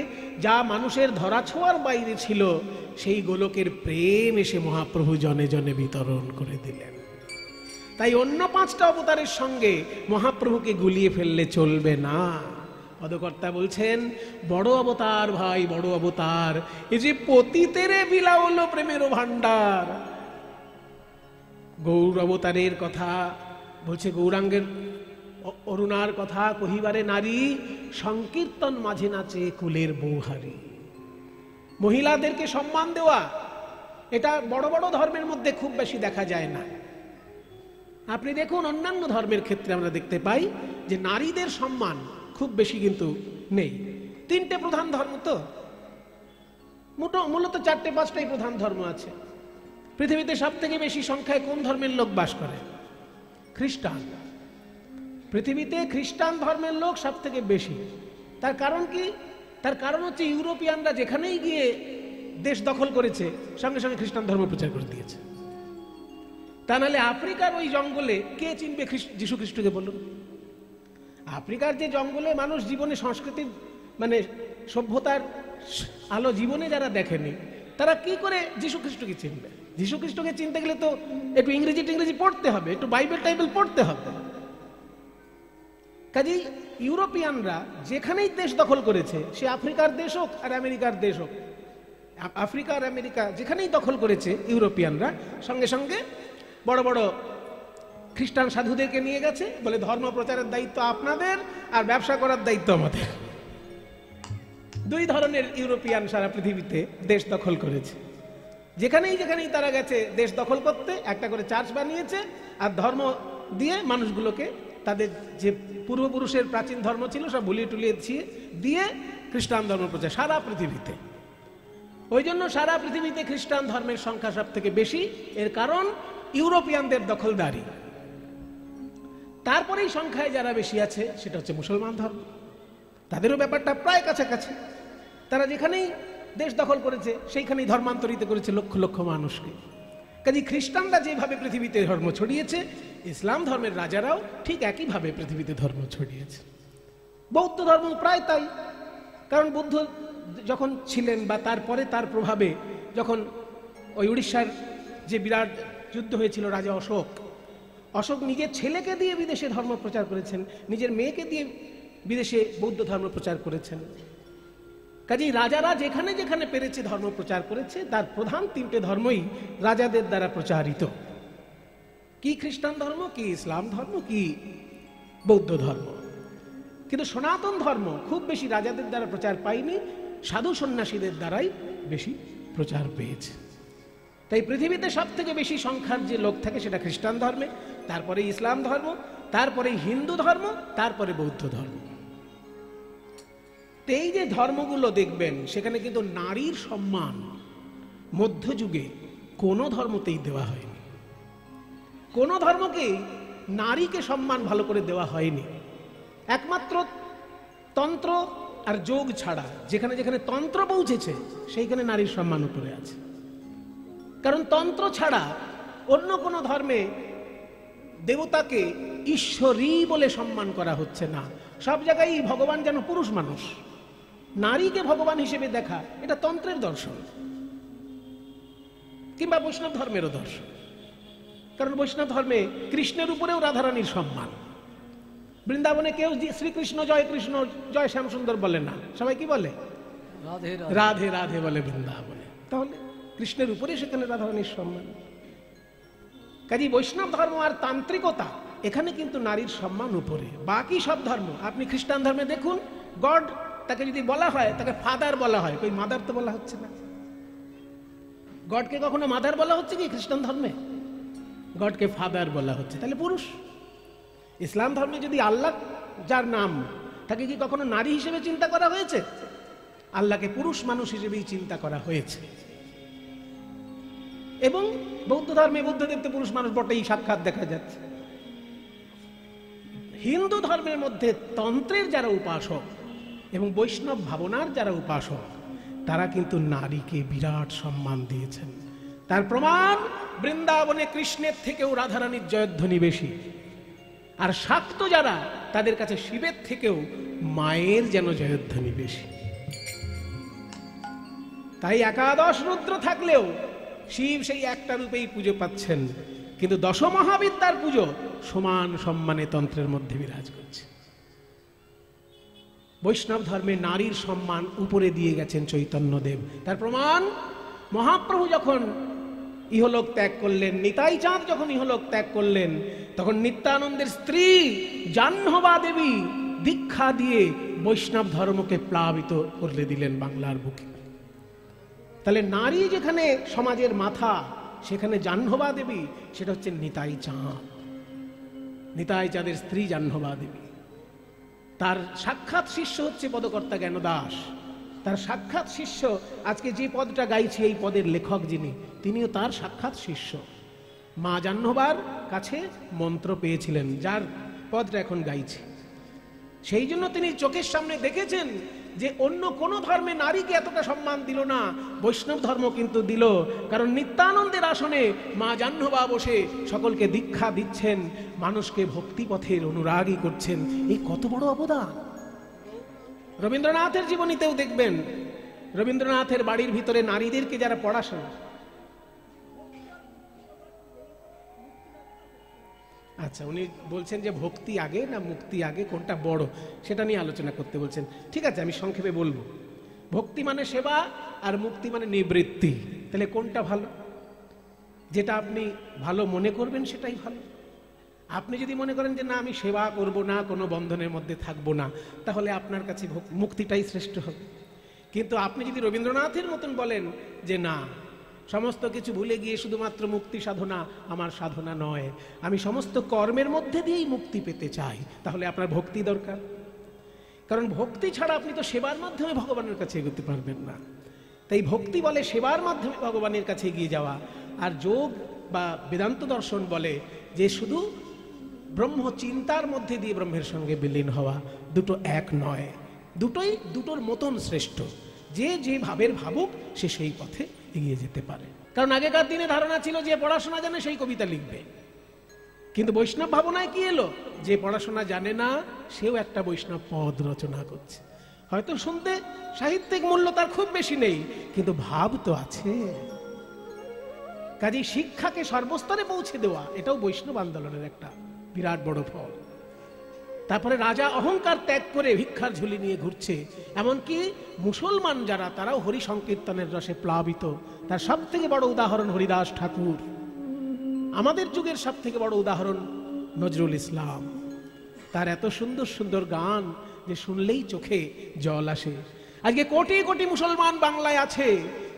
যা মানুষের ধরাছোঁয়ার বাইরে ছিল, সেই গোলকের প্রেম এসে মহাপ্রভু জনে জনে বিতরণ করে দিলেন। তাই অন্য পাঁচটা অবতারের সঙ্গে মহাপ্রভুকে গুলিয়ে ফেললে চলবে না। পদকর্তা বলছেন, বড় অবতার ভাই, বড় অবতার, এই যে পতিতেরে বিলাওল প্রেমের ভাণ্ডার। গৌর অবতারের কথা বলছে, গৌরাঙ্গের অরুণার কথা কহিবারে নারী, সংকীর্তন মাঝে নাচে কুলের বৌহারি। মহিলাদেরকে সম্মান দেওয়া, এটা বড় বড় ধর্মের মধ্যে খুব বেশি দেখা যায় না। আপনি দেখুন অন্যান্য ধর্মের ক্ষেত্রে আমরা দেখতে পাই যে নারীদের সম্মান খুব বেশি কিন্তু নেই। তিনটে প্রধান ধর্ম, তো মূলত চারটে পাঁচটাই প্রধান ধর্ম আছে। পৃথিবীতে সব থেকে বেশি সংখ্যায় কোন ধর্মের লোক বাস করে? খ্রিস্টান। পৃথিবীতে খ্রিস্টান ধর্মের লোক সব থেকে বেশি। তার কারণ কি? তার কারণ হচ্ছে ইউরোপিয়ানরা যেখানেই গিয়ে দেশ দখল করেছে, সঙ্গে সঙ্গে খ্রিস্টান ধর্ম প্রচার করে দিয়েছে। তা নাহলে আফ্রিকার ওই জঙ্গলে কে চিনবে যীশু খ্রিস্টকে বলুন? আফ্রিকার যে জঙ্গলে মানুষ জীবনে সংস্কৃতির মানে সভ্যতার আলো জীবনে যারা দেখেনি, তারা কি করে যীশু খ্রিস্টকে চিনবে? যীশু খ্রিস্টকে চিনতে গেলে তো একটু ইংরেজি পড়তে হবে, একটু বাইবেল টাইবেল পড়তে হবে। কাজেই ইউরোপিয়ানরা যেখানেই দেশ দখল করেছে, সে আফ্রিকার দেশ হোক আর আমেরিকার দেশ হোক, আফ্রিকা আর আমেরিকা যেখানেই দখল করেছে ইউরোপিয়ানরা, সঙ্গে সঙ্গে বড় বড় খ্রিস্টান সাধুদেরকে নিয়ে গেছে, বলে ধর্ম প্রচারের দায়িত্ব আপনাদের আর ব্যবসা করার দায়িত্ব আমাদের। দুই ধরনের ইউরোপিয়ান সারা পৃথিবীতে দেশ দখল করেছে। যেখানেই যেখানেই তারা গেছে দেশ দখল করতে, একটা করে চার্চ বানিয়েছে আর ধর্ম দিয়ে মানুষগুলোকে তাদের যে পূর্বপুরুষের প্রাচীন ধর্ম ছিল সব ভুলিয়ে টুলিয়ে দিয়ে খ্রিস্টান ধর্ম প্রচার সারা পৃথিবীতে। ওই জন্য সারা পৃথিবীতে খ্রিস্টান ধর্মের সংখ্যা সব থেকে বেশি। এর কারণ ইউরোপিয়ানদের দখলদারি। তারপরেই সংখ্যায় যারা বেশি আছে সেটা হচ্ছে মুসলমান ধর্ম। তাদেরও ব্যাপারটা প্রায় কাছাকাছি। তারা যেখানেই দেশ দখল করেছে সেইখানেই ধর্মান্তরিত করেছে লক্ষ লক্ষ মানুষকে। কাজে খ্রিস্টানরা যেভাবে পৃথিবীতে ধর্ম ছড়িয়েছে, ইসলাম ধর্মের রাজারাও ঠিক একইভাবে পৃথিবীতে ধর্ম ছড়িয়েছে। বৌদ্ধ ধর্ম প্রায় তাই। কারণ বুদ্ধ যখন ছিলেন বা তারপরে তার প্রভাবে যখন ওই উড়িষ্যার যে বিরাট যুদ্ধ হয়েছিল, রাজা অশোক নিজের ছেলেকে দিয়ে বিদেশে ধর্ম প্রচার করেছেন, নিজের মেয়েকে দিয়ে বিদেশে বৌদ্ধ ধর্ম প্রচার করেছেন। কাজেই রাজারা যেখানে যেখানে পেরেছে ধর্ম প্রচার করেছে, তার প্রধান তিনটে ধর্মই রাজাদের দ্বারা প্রচারিত। কি খ্রিস্টান ধর্ম, কি ইসলাম ধর্ম, কি বৌদ্ধ ধর্ম। কিন্তু সনাতন ধর্ম খুব বেশি রাজাদের দ্বারা প্রচার পায়নি, সাধু সন্ন্যাসীদের দ্বারাই বেশি প্রচার পেয়েছে। তাই পৃথিবীতে সব থেকে বেশি সংখ্যার যে লোক থাকে সেটা খ্রিস্টান ধর্মে, তারপরে ইসলাম ধর্ম, তারপরে হিন্দু ধর্ম, তারপরে বৌদ্ধ ধর্ম। এই যে ধর্মগুলো দেখবেন সেখানে কিন্তু নারীর সম্মান মধ্যযুগে কোনো ধর্মতেই দেওয়া হয়নি। কোনো ধর্মকেই নারীকে সম্মান ভালো করে দেওয়া হয়নি। একমাত্র তন্ত্র আর যোগ ছাড়া যেখানে যেখানে তন্ত্র পৌঁছেছে সেইখানে নারীর সম্মান উপরে আছে। কারণ তন্ত্র ছাড়া অন্য কোনো ধর্মে দেবতাকে ঈশ্বরী বলে সম্মান করা হচ্ছে না। সব জায়গায় ভগবান যেন পুরুষ মানুষ, নারীকে ভগবান হিসেবে দেখা, এটা তন্ত্রের দর্শন কিংবা বৈষ্ণব ধর্মেরও দর্শন। কারণ বৈষ্ণব ধর্মে কৃষ্ণের উপরেও রাধারানীর সম্মান। বৃন্দাবনে কেউ শ্রীকৃষ্ণ জয় কৃষ্ণ জয় শ্যামসুন্দর বলে না, সবাই কি বলে? রাধে রাধে বলে বৃন্দাবনে। তাহলে কৃষ্ণের উপরে সেখানে রাধারানীর সম্মান। কাজী বৈষ্ণব ধর্ম আর তান্ত্রিকতা, এখানে কিন্তু নারীর সম্মান উপরে। বাকি সব ধর্ম, আপনি খ্রিস্টান ধর্মে দেখুন, গড তাকে যদি বলা হয় তাকে ফাদার বলা হয়, কই মাদার তো বলা হচ্ছে না। গডকে কখনো মাদার বলা হচ্ছে কি খ্রিস্টান ধর্মে? গডকে ফাদার বলা হচ্ছে, তাহলে পুরুষ। ইসলাম ধর্মে যদি আল্লাহ যার নাম, তাকে কি কখনো নারী হিসেবে চিন্তা করা হয়েছে? আল্লাহকে পুরুষ মানুষ হিসেবেই চিন্তা করা হয়েছে। এবং বৌদ্ধ ধর্মে বুদ্ধদেব তো পুরুষ মানুষ বটেই, সাক্ষাৎ দেখা যাচ্ছে। হিন্দু ধর্মের মধ্যে তন্ত্রের যারা উপাসক এবং বৈষ্ণব ভাবনার যারা উপাসক, তারা কিন্তু নারীকে বিরাট সম্মান দিয়েছেন। তার প্রমাণ বৃন্দাবনে কৃষ্ণের থেকেও রাধারানীর জয়ধ্বনি বেশি। আর শাক্ত যারা, তাদের কাছে শিবের থেকেও মায়ের যেন জয়ধ্বনি বেশি। তাই একাদশ রুদ্র থাকলেও শিব সেই একটা রূপেই পুজো পাচ্ছেন, কিন্তু দশ মহাবিদ্যার পুজো সমান সম্মানে তন্ত্রের মধ্যে বিরাজ করছে। বৈষ্ণব ধর্মে নারীর সম্মান উপরে দিয়ে গেছেন চৈতন্যদেব। তার প্রমাণ মহাপ্রভু যখন ইহলোক ত্যাগ করলেন, নিতাই চাঁদ যখন ইহলোক ত্যাগ করলেন, তখন নিত্যানন্দের স্ত্রী জাহ্নবা দেবী দীক্ষা দিয়ে বৈষ্ণব ধর্মকে প্লাবিত করে দিলেন বাংলার বুকে। তাহলে নারী যেখানে সমাজের মাথা, সেখানে জাহ্নবা দেবী সেটা হচ্ছে নিতাই চাঁদ। নিতাই চাঁদের স্ত্রী জাহ্নবা দেবী, তার সাক্ষাৎ শিষ্য হচ্ছে পদকর্তা জ্ঞানদাস। তার সাক্ষাৎ শিষ্য, আজকে যে পদটা গাইছে এই পদের লেখক যিনি, তিনিও তার সাক্ষাৎ শিষ্য। মা জাহ্নবার কাছে মন্ত্র পেয়েছিলেন, যার পদটা এখন গাইছে। সেই জন্য তিনি চোখের সামনে দেখেছেন যে অন্য কোন ধর্মে নারীকে এতটা সম্মান দিল না, বৈষ্ণব ধর্ম কিন্তু দিল। কারণ নিত্যানন্দের আসনে মা জাহ্নবা বসে সকলকে দীক্ষা দিচ্ছেন, মানুষকে ভক্তিপথের অনুরাগী করছেন। এই কত বড় অবদান! রবীন্দ্রনাথের জীবনীতেও দেখবেন, রবীন্দ্রনাথের বাড়ির ভিতরে নারীদেরকে যারা পড়াশোনা, আচ্ছা উনি বলছেন যে ভক্তি আগে না মুক্তি আগে, কোনটা বড় সেটা নিয়ে আলোচনা করতে বলছেন। ঠিক আছে, আমি সংক্ষেপে বলবো। ভক্তি মানে সেবা আর মুক্তি মানে নিবৃত্তি। তাহলে কোনটা ভালো? যেটা আপনি ভালো মনে করবেন সেটাই ভালো। আপনি যদি মনে করেন যে না আমি সেবা করব না, কোনো বন্ধনের মধ্যে থাকবো না, তাহলে আপনার কাছে মুক্তিটাই শ্রেষ্ঠ হবে। কিন্তু আপনি যদি রবীন্দ্রনাথের মতন বলেন যে না, সমস্ত কিছু ভুলে গিয়ে শুধুমাত্র মুক্তি সাধনা আমার সাধনা নয়, আমি সমস্ত কর্মের মধ্যে দিয়েই মুক্তি পেতে চাই, তাহলে আপনার ভক্তি দরকার। কারণ ভক্তি ছাড়া আপনি তো সেবার মাধ্যমে ভগবানের কাছে এগোতে পারবেন না। তাই ভক্তি বলে সেবার মাধ্যমে ভগবানের কাছে এগিয়ে যাওয়া, আর যোগ বা বেদান্ত দর্শন বলে যে শুধু ব্রহ্ম চিন্তার মধ্যে দিয়ে ব্রহ্মের সঙ্গে বিলীন হওয়া। দুটো এক নয়, দুটোই দুটোর মতন শ্রেষ্ঠ। যে যে ভাবের ভাবুক সে সেই পথে এগিয়ে যেতে পারে। কারণ আগেকার দিনে ধারণা ছিল যে পড়াশোনা জানে সেই কবিতা লিখবে, কিন্তু বৈষ্ণব ভাবনায় কি এলো, যে পড়াশোনা জানে না সেও একটা বৈষ্ণব পদ রচনা করছে। হয়তো শুনতে সাহিত্যিক মূল্য তার খুব বেশি নেই, কিন্তু ভাব তো আছে। কাজেই শিক্ষাকে সর্বস্তরে পৌঁছে দেওয়া এটাও বৈষ্ণব আন্দোলনের একটা বিরাট বড় ফল। তারপরে রাজা অহংকার ত্যাগ করে ভিক্ষার ঝুলি নিয়ে ঘুরছে, এমনকি মুসলমান যারা তারাও হরি সংকীর্তনের রসে প্লাবিত। তার সব থেকে বড় উদাহরণ হরিদাস ঠাকুর, আমাদের যুগের সব থেকে বড় উদাহরণ নজরুল ইসলাম। তার এত সুন্দর সুন্দর গান যে শুনলেই চোখে জল আসে। আজকে কোটি কোটি মুসলমান বাংলায় আছে,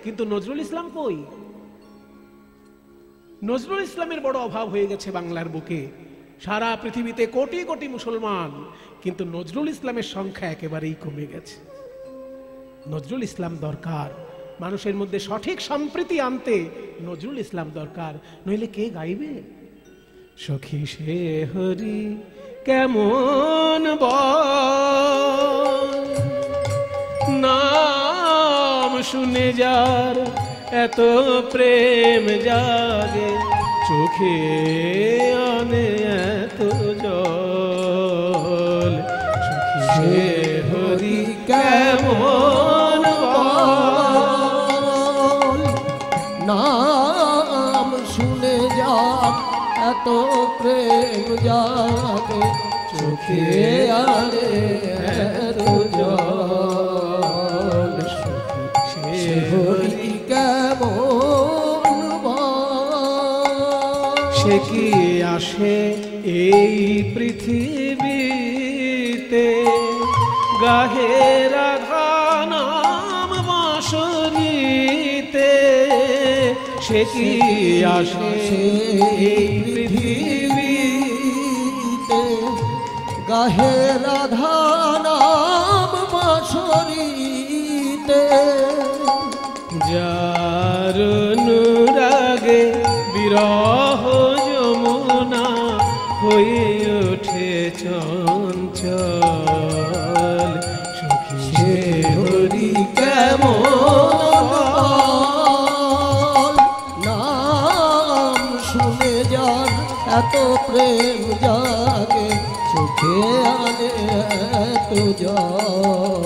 কিন্তু নজরুল ইসলাম কই? নজরুল ইসলামের বড় অভাব হয়ে গেছে বাংলার বুকে। সারা পৃথিবীতে কোটি কোটি মুসলমান, কিন্তু নজরুল ইসলামের সংখ্যা একেবারেই কমে গেছে। নজরুল ইসলাম দরকার, মানুষের মধ্যে সঠিক সম্প্রীতি আনতে নজরুল ইসলাম দরকার, নইলে কে গাইবে? সখী সে হরি কেমন নাম শুনে যার এত প্রেম জাগে, চোখে আনে এত জল। সখী সে হরি কেমন নাম শুনে যার এত প্রেম জাগে, চোখে আনে এত জল। সে হরি কেমন সে কি আসে এই পৃথিবীতে, গাহে রাধা নাম বাঁশরীতে। সে কি আসে এই পৃথিবীতে, গাহে রাধা নাম বাঁশরীতে। যার অনুরাগে বিরহ যমুনা হয়ে ওঠে চঞ্চল। সখী সে হরি কেমন নাম শুনে যার এত প্রেম জাগে, চোখে আনে এত জল।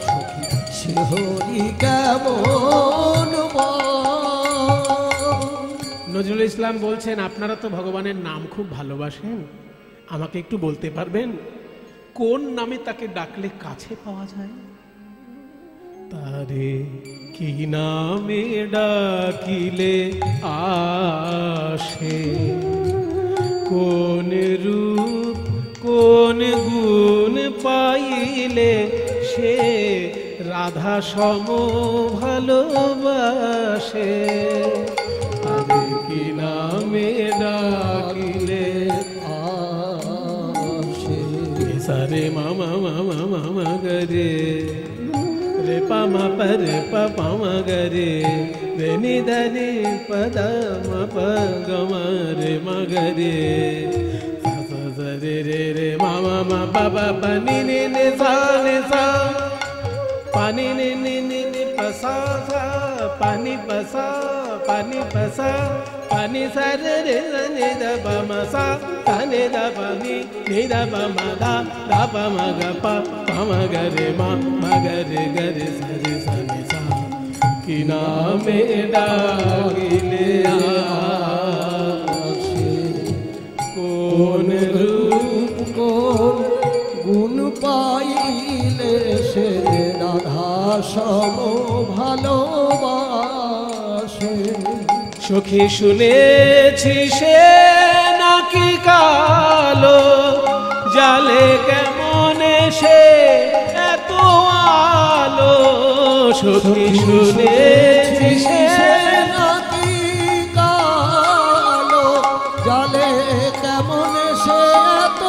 সখী সে হরি কেমন। নজরুল ইসলাম বলছেন, আপনারা তো ভগবানের নাম খুব ভালোবাসেন, আমাকে একটু বলতে পারবেন কোন নামে তাকে ডাকলে কাছে পাওয়া যায়? তারে কি নামে ডাকিলে আসে, কোন রূপ কোন গুণ পাইলে সে রাধা সম ভালোবাসে। তারে কি নামে ডাকিলে আসে। সারে মামা মামা মামা গরে রে পামা পরে পামা গরে রে নিধনি পদ ম গম রে মগরে রে রে রে মামা মা বাবা pani ni ni sa pani ni ni ni pasa sa pani pasa pani pasa pani sa re re ni da ba ma sa ta ni da ba ni da ba ma da ba ma ga pa ma ga re ma ga re sa re sa ni sa ki naame ডাকিলে আসে, কোন রূপ কোন গুণ পাইলে সে রাধা সম ভালোবাসে। সখী শুনেছি সে নাকি কালো, জালে কেমন সে এত আলো। সখী শুনেছি সে নাকি কালো জলে কেমন সে এত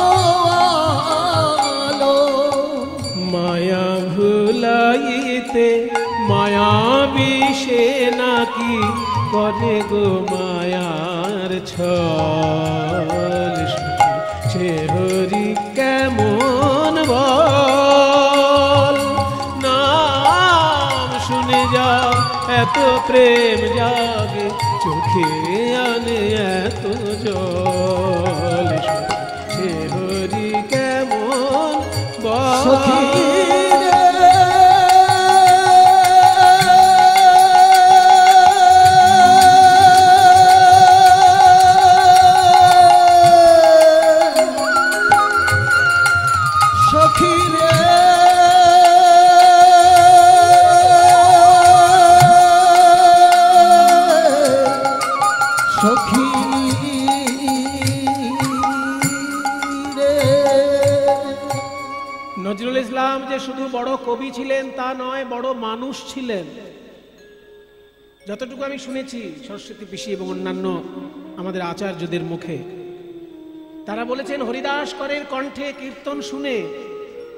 আলো মায়া ভুলাইতে মায়া বিষে নাকি করে গো মায়ার ছল সে হরি কেমন বল নাম শুনে যা এত প্রেম জাগে চোখে আনে এত জল সে হরি কেমন বল সখী নজরুল ইসলাম যে শুধু বড় কবি ছিলেন তা নয়, বড় মানুষ ছিলেন। যতটুকু আমি শুনেছি সরস্বতী পিসি এবং অন্যান্য আমাদের আচার্যদের মুখে, তারা বলেছেন হরিদাস করের কণ্ঠে কীর্তন শুনে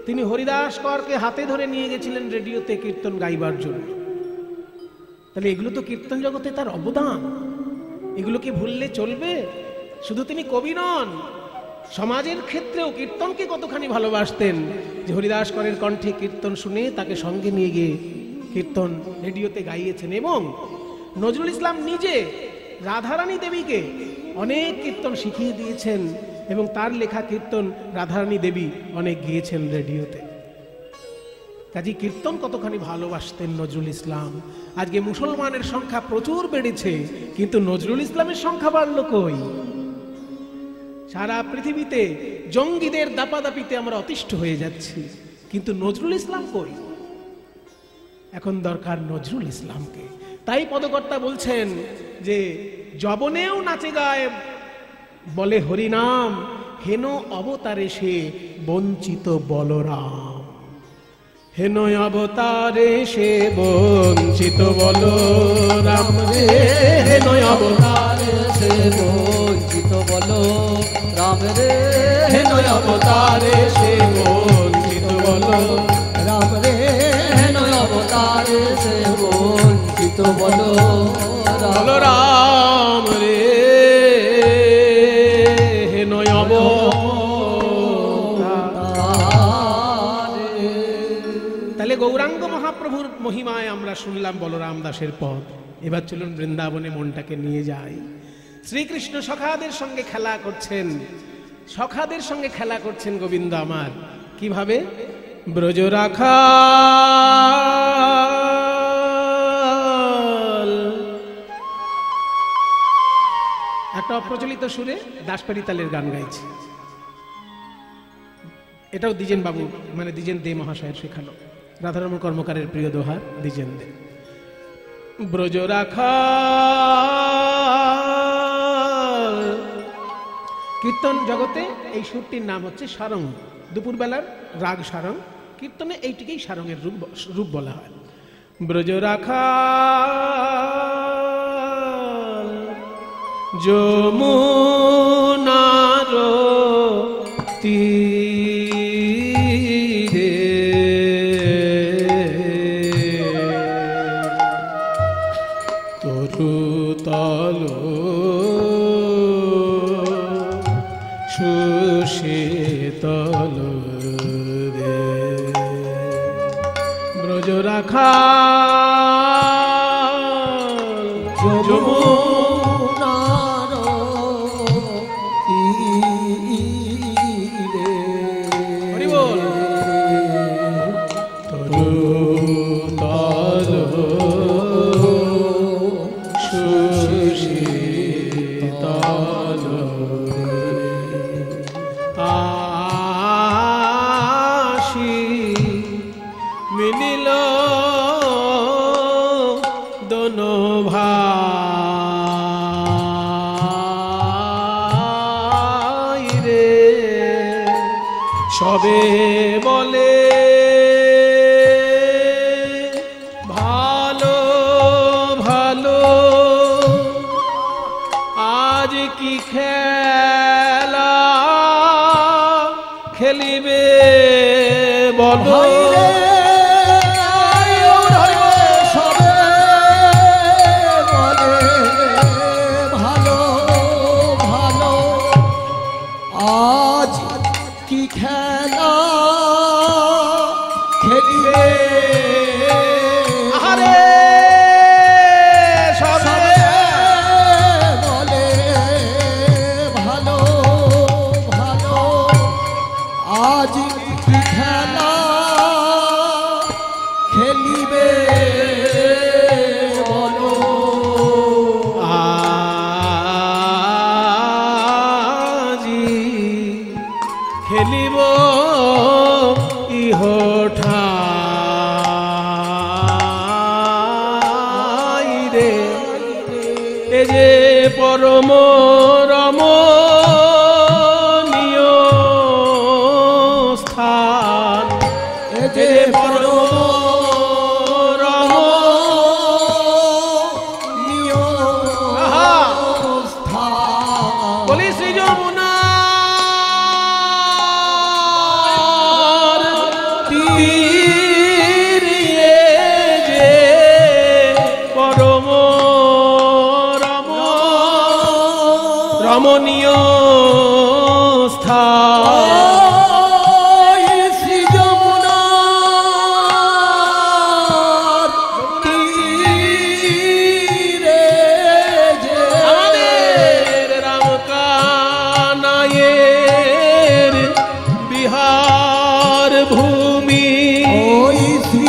তিনি হরিদাস করকে হাতে ধরে নিয়ে গেছিলেন রেডিওতে কীর্তন গাইবার জন্য। তাহলে এগুলো তো কীর্তন জগতে তার অবদান, এগুলো কি ভুললে চলবে? শুধু তিনি কবি নন, সমাজের ক্ষেত্রেও কীর্তনকে কতখানি ভালোবাসতেন যে হরিদাস করের কণ্ঠে কীর্তন শুনে তাকে সঙ্গে নিয়ে গিয়ে কীর্তন রেডিওতে গাইয়েছেন। এবং নজরুল ইসলাম নিজে রাধারানী দেবীকে অনেক কীর্তন শিখিয়ে দিয়েছেন এবং তার লেখা কীর্তন রাধারানী দেবী অনেক গিয়েছেন রেডিওতে। কাজী কীর্তন কতখানি ভালোবাসতেন নজরুল ইসলাম। আজকে মুসলমানের সংখ্যা প্রচুর বেড়েছে, কিন্তু নজরুল ইসলামের সংখ্যা বাড়ল কই? সারা পৃথিবীতে জঙ্গিদের দাপাদাপিতে আমরা অতিষ্ঠ হয়ে যাচ্ছি, কিন্তু নজরুল ইসলাম কই? এখন দরকার নজরুল ইসলামকে। তাই পদকর্তা বলছেন যে যবনেও নাচে গায় বলে হরিনাম, হেন অবতারে সে বঞ্চিত বলরাম। হেন অবতারে সে বঞ্চিত বলরাম রে, হেন অবতারে সে বঞ্চিত বলো রাম রে, হেন অবতারে সে বঞ্চিত বলো রাম রে, হেন অবতারে সে বঞ্চিত বলো বলরাম রে, হেন অবতারে। তাহলে গৌরাঙ্গ মহাপ্রভুর মহিমায় আমরা শুনলাম বলরাম দাসের পদ। এবার চলুন বৃন্দাবনে মনটাকে নিয়ে যাই। শ্রীকৃষ্ণ সখাদের সঙ্গে খেলা করছেন, সখাদের সঙ্গে খেলা করছেন গোবিন্দ আমার। কিভাবে? ব্রজ রাখাল, একটা অপ্রচলিত সুরে দাসপাড়ি তালের গান গাইছে। এটাও দ্বিজেন বাবু মানে দ্বিজেন দে মহাশয়ের শেখানো, রাধারমণ কর্মকারের প্রিয় দোহার দ্বিজেন দে। ব্রজ রাখাল, কীর্তন জগতে এই সুরটির নাম হচ্ছে সারং। দুপুরবেলার রাগ সারং, কীর্তনে এইটিকেই সারঙের রূপ বলা হয়। ব্রজ রাখাল যমুনার তীরে তরুতল সুশীতল রে, ব্রজ রাখাল যমুনার তীরে হরি বল। তরুতল সুশীতল আশি মিলিল দোনো ভাই রে, সবে বলে ভাই কি খেলা খেলিবে বলো খেলিব ইহঠাই রে এ যে পরম রমণীয় স্থান এ যে পরম রমণীয় স্থান বলি শ্রী যমুনা রমণীয় স্থান শ্রী যমুনার তীরে যে আমাদের রামকানায়ের বিহার ভূমি ওই শ্রী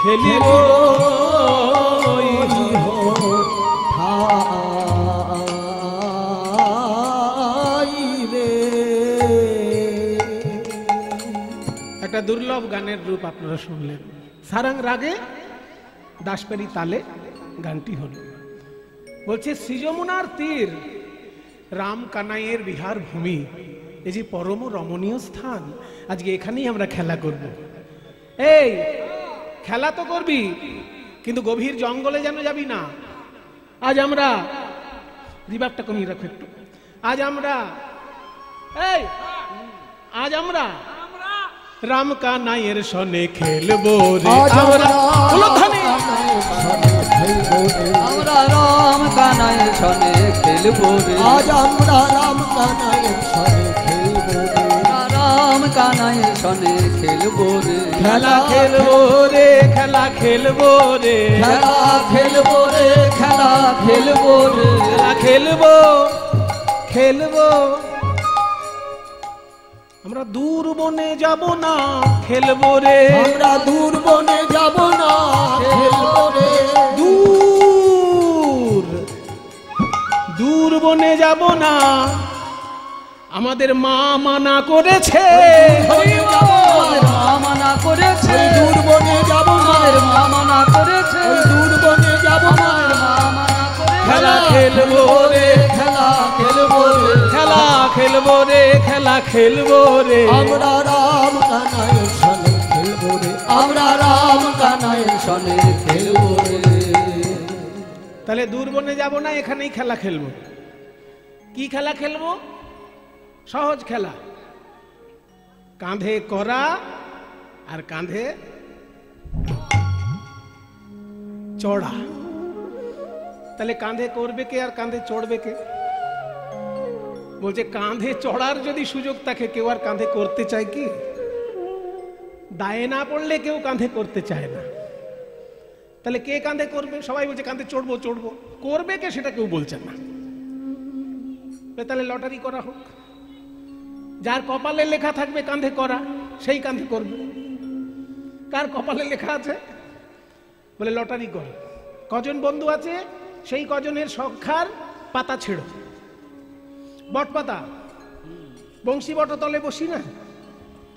খেলিব একটা দুর্লভ গানের রূপ আপনারা শুনলেন সারাং রাগে দাসপেরি তালে গানটি হল বলছে শ্রী যমুনার তীর রাম কানাইয়ের বিহার ভূমি এই যে পরম রমণীয় স্থান আজকে এখানেই আমরা খেলা করব এই খেলা তো করবি কিন্তু গভীর জঙ্গলে যেন যাবি না আজ আমরা রিভাবটা কমিয়ে রাখো একটু আজ আমরা রাম কানাইয়ের সনে খেলবো রে আমরা রাম কানাইয়ের সনে খেলবো রে আজ আমরা রাম কানাইয়ের সনে খেলবো রে রাম কানাইয়ের সনে খেলবো রে খেলা খেলবো রে খেলা খেলবো রে খেলা খেলবো রে খেলা খেলবো রে খেলা খেলবো খেলবো আমরা দূর বনে যাব না খেলবো রে আমরা দূর বনে যাব না খেলবো রে দূর বনে যাব না আমাদের মা মানা করেছে আমাদের মা মানা করেছে দূর বনে যাব না আমাদের মা মানা করেছে দূর বনে যাব না মা মানা করেছে খেলা খেলবো খেলবো রে খেলা খেলবো রে, আমরা রাম কানাইয়ের সনে খেলবো রে, আমরা রাম কানাইয়ের সনে খেলবো রে। তাহলে দূর বনে যাব না, এখানেই খেলা খেলবো। কি খেলা খেলবো? সহজ খেলা, কাঁধে করা আর কাঁধে চড়া। তাহলে কাঁধে করবে কে আর কাঁধে চড়বে কে? বলছে কাঁধে চড়ার যদি সুযোগ থাকে, কেউ আর কাঁধে করতে চায় কি? দায়ে না পড়লে কেউ কাঁধে করতে চায় না। তাহলে কে কাঁধে করবে? সবাই বলছে কাঁধে চড়বো চড়বো, করবে কে সেটা কেউ বলছে না। তাহলে লটারি করা হোক, যার কপালে লেখা থাকবে কাঁধে করা, সেই কাঁধে করবে। কার কপালে লেখা আছে? বলে লটারি করো। কজন বন্ধু আছে, সেই কজনের সংখ্যার পাতা ছেড়ো। বট পাতা, বংশী বট তলে বসি না,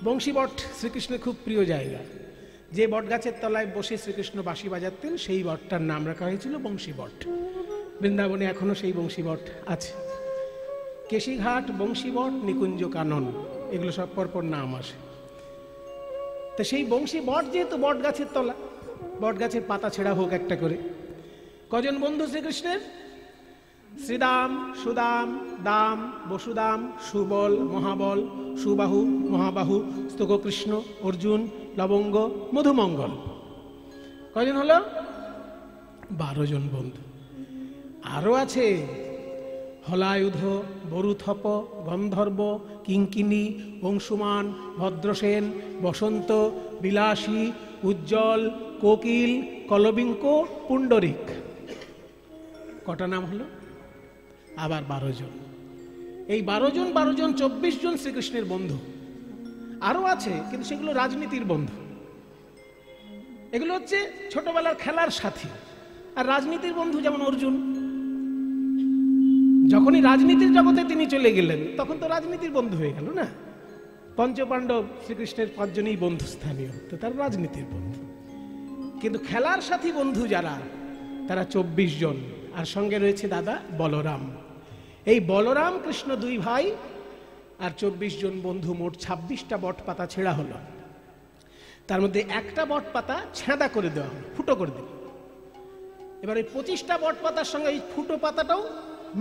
বংশী বট শ্রীকৃষ্ণের খুব প্রিয় জায়গা। যে বট গাছের তলায় বসে শ্রীকৃষ্ণ বাঁশি বাজাতেন, সেই বটটার নাম রাখা হয়েছিল বংশী বট। বৃন্দাবনে এখনো সেই বংশী বট আছে। কেশিঘাট, বংশী বট, নিকুঞ্জ কানন, এগুলো সব পরপর নাম আসে। তো সেই বংশী বট যেহেতু বট গাছের তলা, বট গাছের পাতা ছেঁড়া হোক একটা করে। কজন বন্ধু শ্রীকৃষ্ণের? শ্রীদাম, সুদাম, দাম, বসুদাম, সুবল, মহাবল, সুবাহু, মহাবাহু, স্তোককৃষ্ণ, অর্জুন, লবঙ্গ, মধুমঙ্গল। কজন হলো? 12 জন বন্ধু। আরো আছে হলায়ুধ, বরুথপ, গন্ধর্ব, কিঙ্কিনী, অংশুমান, ভদ্রসেন, বসন্ত, বিলাসী, উজ্জ্বল, কোকিল, কলবিঙ্ক, পুণ্ডরিক। কটা নাম হলো? আবার 12 জন। এই 12 জন 24 জন শ্রীকৃষ্ণের বন্ধু। আরো আছে, কিন্তু সেগুলো রাজনীতির বন্ধু। এগুলো হচ্ছে ছোটবেলার খেলার সাথী। আর রাজনীতির বন্ধু যেমন অর্জুন, যখনই রাজনীতির জগতে তিনি চলে গেলেন, তখন তো রাজনীতির বন্ধু হয়ে গেল না। পঞ্চপাণ্ডব শ্রীকৃষ্ণের 5 জনই বন্ধু স্থানীয়, তো তার রাজনীতির বন্ধু। কিন্তু খেলার সাথী বন্ধু যারা, তারা 24 জন। আর সঙ্গে রয়েছে দাদা বলরাম। এই বলরাম কৃষ্ণ 2 ভাই আর 24 জন বন্ধু, মোট 26টা বট পাতা ছেঁড়া হলো। তার মধ্যে একটা বট পাতা ছেঁদা করে দেওয়া হলো, ফুটো করে দিল। এবার এই 25টা বট পাতার সঙ্গে এই ফুটো পাতাটাও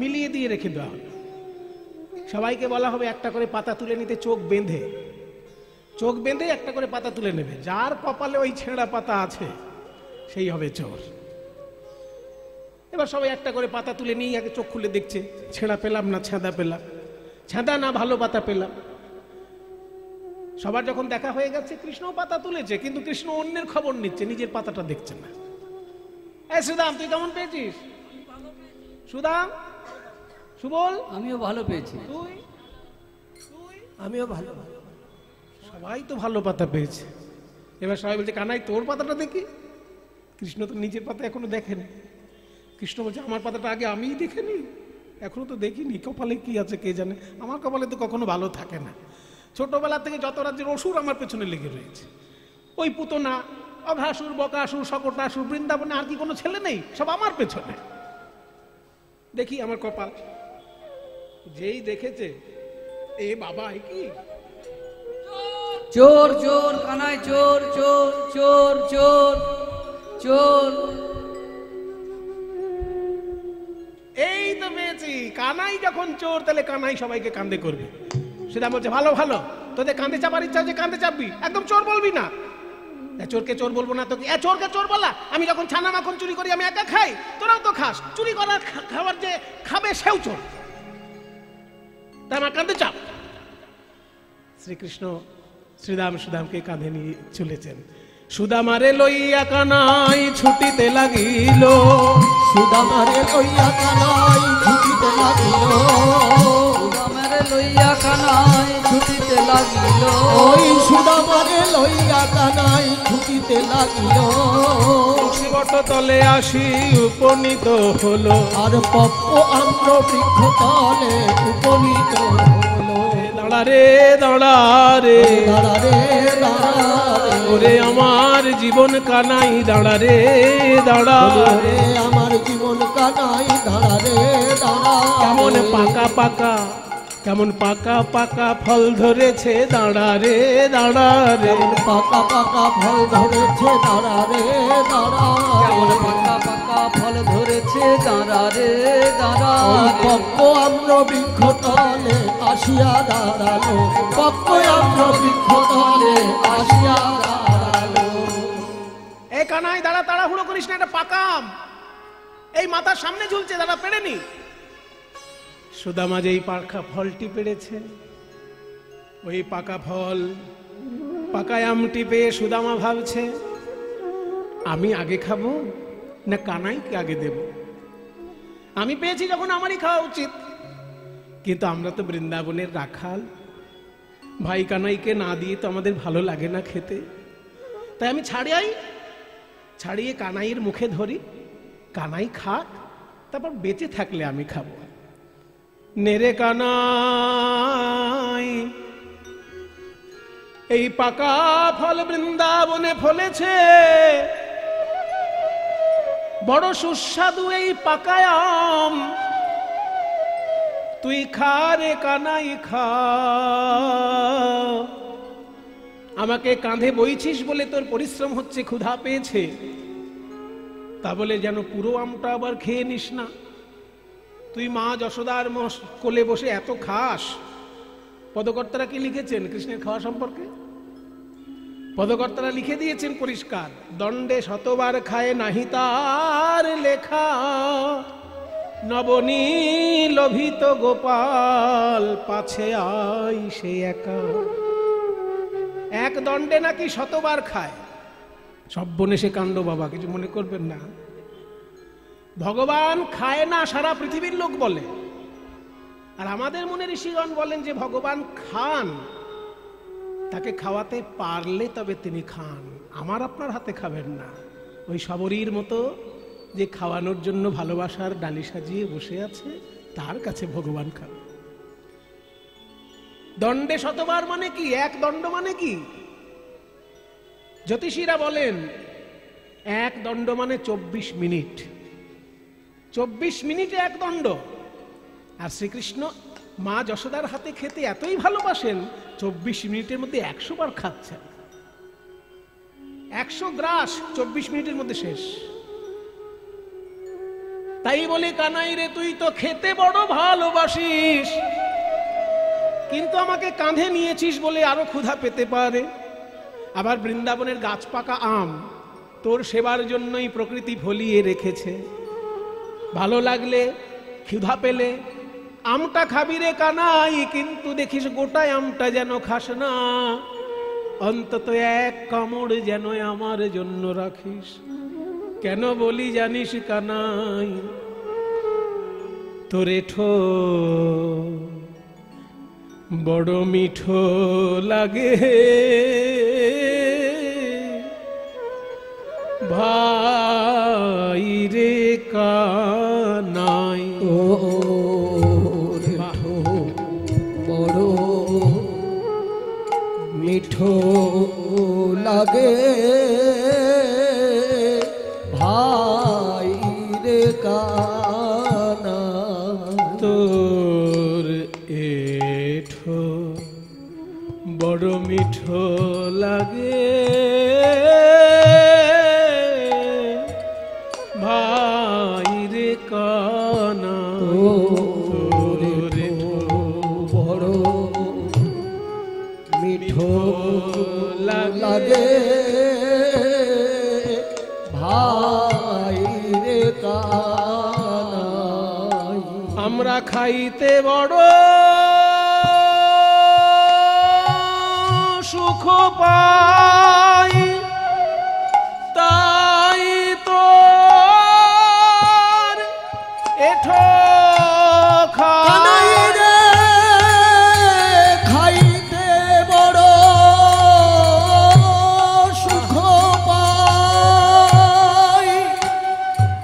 মিলিয়ে দিয়ে রেখে দেওয়া হলো। সবাইকে বলা হবে একটা করে পাতা তুলে নিতে, চোখ বেঁধে একটা করে পাতা তুলে নেবে। যার কপালে ওই ছেঁড়া পাতা আছে সেই হবে চোর। এবার সবাই একটা করে পাতা তুলে নিয়ে আগে চোখ খুলে দেখছে, ছেঁড়া পেলাম না ছেঁদা পেলাম, ছেঁদা না ভালো পাতা পেলাম। সবার যখন দেখা হয়ে গেছে, কৃষ্ণ পাতা তুলেছে, কিন্তু কৃষ্ণ অন্যের খবর নিচ্ছে, নিজের পাতাটা দেখছে না। এই সুদাম, তুই কেমন পেয়েছিস? সুদাম, সুবল, আমিও ভালো পেয়েছি। তুই? আমিও ভালো। সবাই তো ভালো পাতা পেয়েছে। এবার সবাই বলছে কানাই তোর পাতাটা দেখি। কৃষ্ণ তো নিজের পাতা এখনো দেখেনি। কৃষ্ণ বলছে আমার পাতাটা আগে আমিই দেখিনি, এখনো তো দেখিনি। কপালে কি আছে কে জানে, আমার কপালে তো কখনো ভালো থাকে না। ছোটবেলা থেকে যত রাজ্যের অসুর আমার পেছনে লেগে রয়েছে। ওই পুতনা, অঘাসুর, বকাসুর, সকটাসুর, বৃন্দাবনে আর কি কোনো ছেলে নেই? সব আমার পেছনে। দেখি আমার কপাল। যেই দেখেছে, এ বাবা এ কি? চোর চোর কানাই চোর, চোর চোর চোর চোর। এই তো পেয়েছি, কানাই যখন চোর, তাহলে কানাই সবাইকে কাঁধে করবে। সেটা বলছে ভালো ভালো, তোদের কাঁধে চাপার ইচ্ছা হচ্ছে কাঁধে চাপবি, একদম চোর বলবি না। চোরকে চোর বলবো না তো কি? চোরকে চোর বলা? আমি যখন ছানা মাখন চুরি করি আমি একা খাই, তোরাও তো খাস। চুরি করার খাবার যে খাবে সেও চোর, তা আমার কাঁধে চাপ। শ্রীকৃষ্ণ শ্রীরাম সুদামকে কাঁধে নিয়ে চলেছেন। সুদামারে লইয়া কানাই ছুটিতে লাগিল, সুদামারে লইয়া কানাই ছুটিতে লাগিল, সুদামারে লইয়া কানাই ছুটিতে লাগিল, ওই সুদামারে লইয়া কানাই ছুটিতে লাগিল। বট তলে আসি উপনীত হলো, আর পপ্প আম্র বৃক্ষ তলে উপনীত হলো। দাঁড়া রে দাঁড়া রে, দাঁড়া রে দাঁড়া রে, ওরে আমার জীবন কানাই দাঁড়া রে দাঁড়া রে আমার জীবন কানাই দাঁড়া রে দাঁড়া। কেমন পাকা পাকা কেমন পাকা পাকা ফল ধরেছে দাঁড়া রে দাঁড়া রে, কেমন পাকা পাকা ফল ধরেছে দাঁড়া রে দাঁড়া কেমন রে। পাকা পাকা ফল ধরেছে দাঁড়া রে দাঁড়া ওই রে। পক্ক আম্র বৃক্ষ তলে আসিয়া দাঁড়ালো, পক্ক আম্র বৃক্ষ তলে আসিয়া দাঁড়ালো। এ কানাই দাঁড়া, তাড়াহুড়ো করিস না, এটা পাকা আম, এই মাথার সামনে ঝুলছে, দাঁড়া পেড়েনি। সুদামা যেই পাকা ফলটি পেড়েছে, ওই পাকা ফল পাকা আমটি পেয়ে সুদামা ভাবছে আমি আগে খাবো না কানাইকে আগে দেব। আমি পেয়েছি যখন আমারই খাওয়া উচিত, কিন্তু আমরা তো বৃন্দাবনের রাখাল, ভাই কানাইকে না দিয়ে তো আমাদের ভালো লাগে না খেতে, তাই আমি ছাড়িয়ে কানাইয়ের মুখে ধরি, কানাই খাক, তারপর বেঁচে থাকলে আমি খাবো। নেরে কানাই, এই পাকা ফল বৃন্দাবনে ফলেছে, বড় সুস্বাদু এই পাকা আম, তুই খা রে কানাই খা। আমাকে কাঁধে বইছিস বলে তোর পরিশ্রম হচ্ছে, ক্ষুধা পেয়েছে, তা বলে যেন পুরো আমটা আবার খেয়ে নিস না। তুই মা যশোদার কোলে বসে এত খাস। পদকর্তারা কি লিখেছেন কৃষ্ণের খাওয়া সম্পর্কে? পদকর্তারা লিখে দিয়েছেন পরিষ্কার, দণ্ডে শতবার খায় নাহি তার লেখা, নবনী লোভিত গোপাল পাছে আই সে একা। এক দণ্ডে নাকি শতবার খায়। সব বনে সে কাণ্ড বাবা, কিছু মনে করবেন না। ভগবান খায় না সারা পৃথিবীর লোক বলে, আর আমাদের মনে ঋষিগণ বলেন যে ভগবান খান, তাকে খাওয়াতে পারলে তবে তিনি খান, আমার আপনার হাতে খাবেন না। ওই শবরীর মতো যে খাওয়ানোর জন্য ভালোবাসার ডালি সাজিয়ে বসে আছে, তার কাছে ভগবান খান। দণ্ডে শতবার মানে কি? এক দণ্ড মানে কি? জ্যোতিষীরা বলেন এক দণ্ড মানে 24 মিনিট। 24 মিনিটে এক দণ্ড। আর শ্রীকৃষ্ণ মা যশোদার হাতে খেতে এতই ভালোবাসেন, 24 মিনিটের মধ্যে 100 বার খাচ্ছেন। 100 গ্রাস 24 মিনিটের মধ্যে শেষ। তাই বলে কানাই রে, তুই তো খেতে বড় ভালোবাসিস, কিন্তু আমাকে কাঁধে নিয়েছিস বলে আরো ক্ষুধা পেতে পারে। আবার বৃন্দাবনের গাছ পাকা আম তোর সেবার জন্যই প্রকৃতি ফলিয়ে রেখেছে। ভালো লাগলে ক্ষুধা পেলে আমটা খাবি রে কানাই, কিন্তু দেখিস গোটায় আমটা যেন খাস না, অন্তত এক কামড় যেন আমার জন্য রাখিস। কেন বলি জানিস কানাই, তোরে ঠো বড় মিঠো লাগে, ভাই রে কানাই। ও রে ঠো বড় মিঠো লাগে, ভাই রে কানাই। তোর এঠো বড় মিঠো লাগে, ভাই রে কানাই। তোর বড় মিঠো লাগে, ভাই রে কানাই। আমরা খাইতে বড় সুখ পাই, তাই তো এঠো কানাই রে খাইতে বড় সুখ পাই,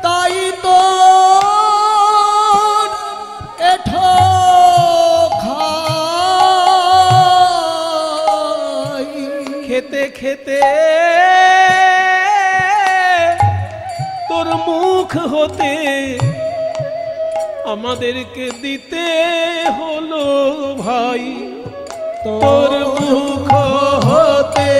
তাই তো এঠো খাই। খেতে খেতে তোর মুখ হতে আমাদেরকে দিতে হলো ভাই তোর মুখ হতে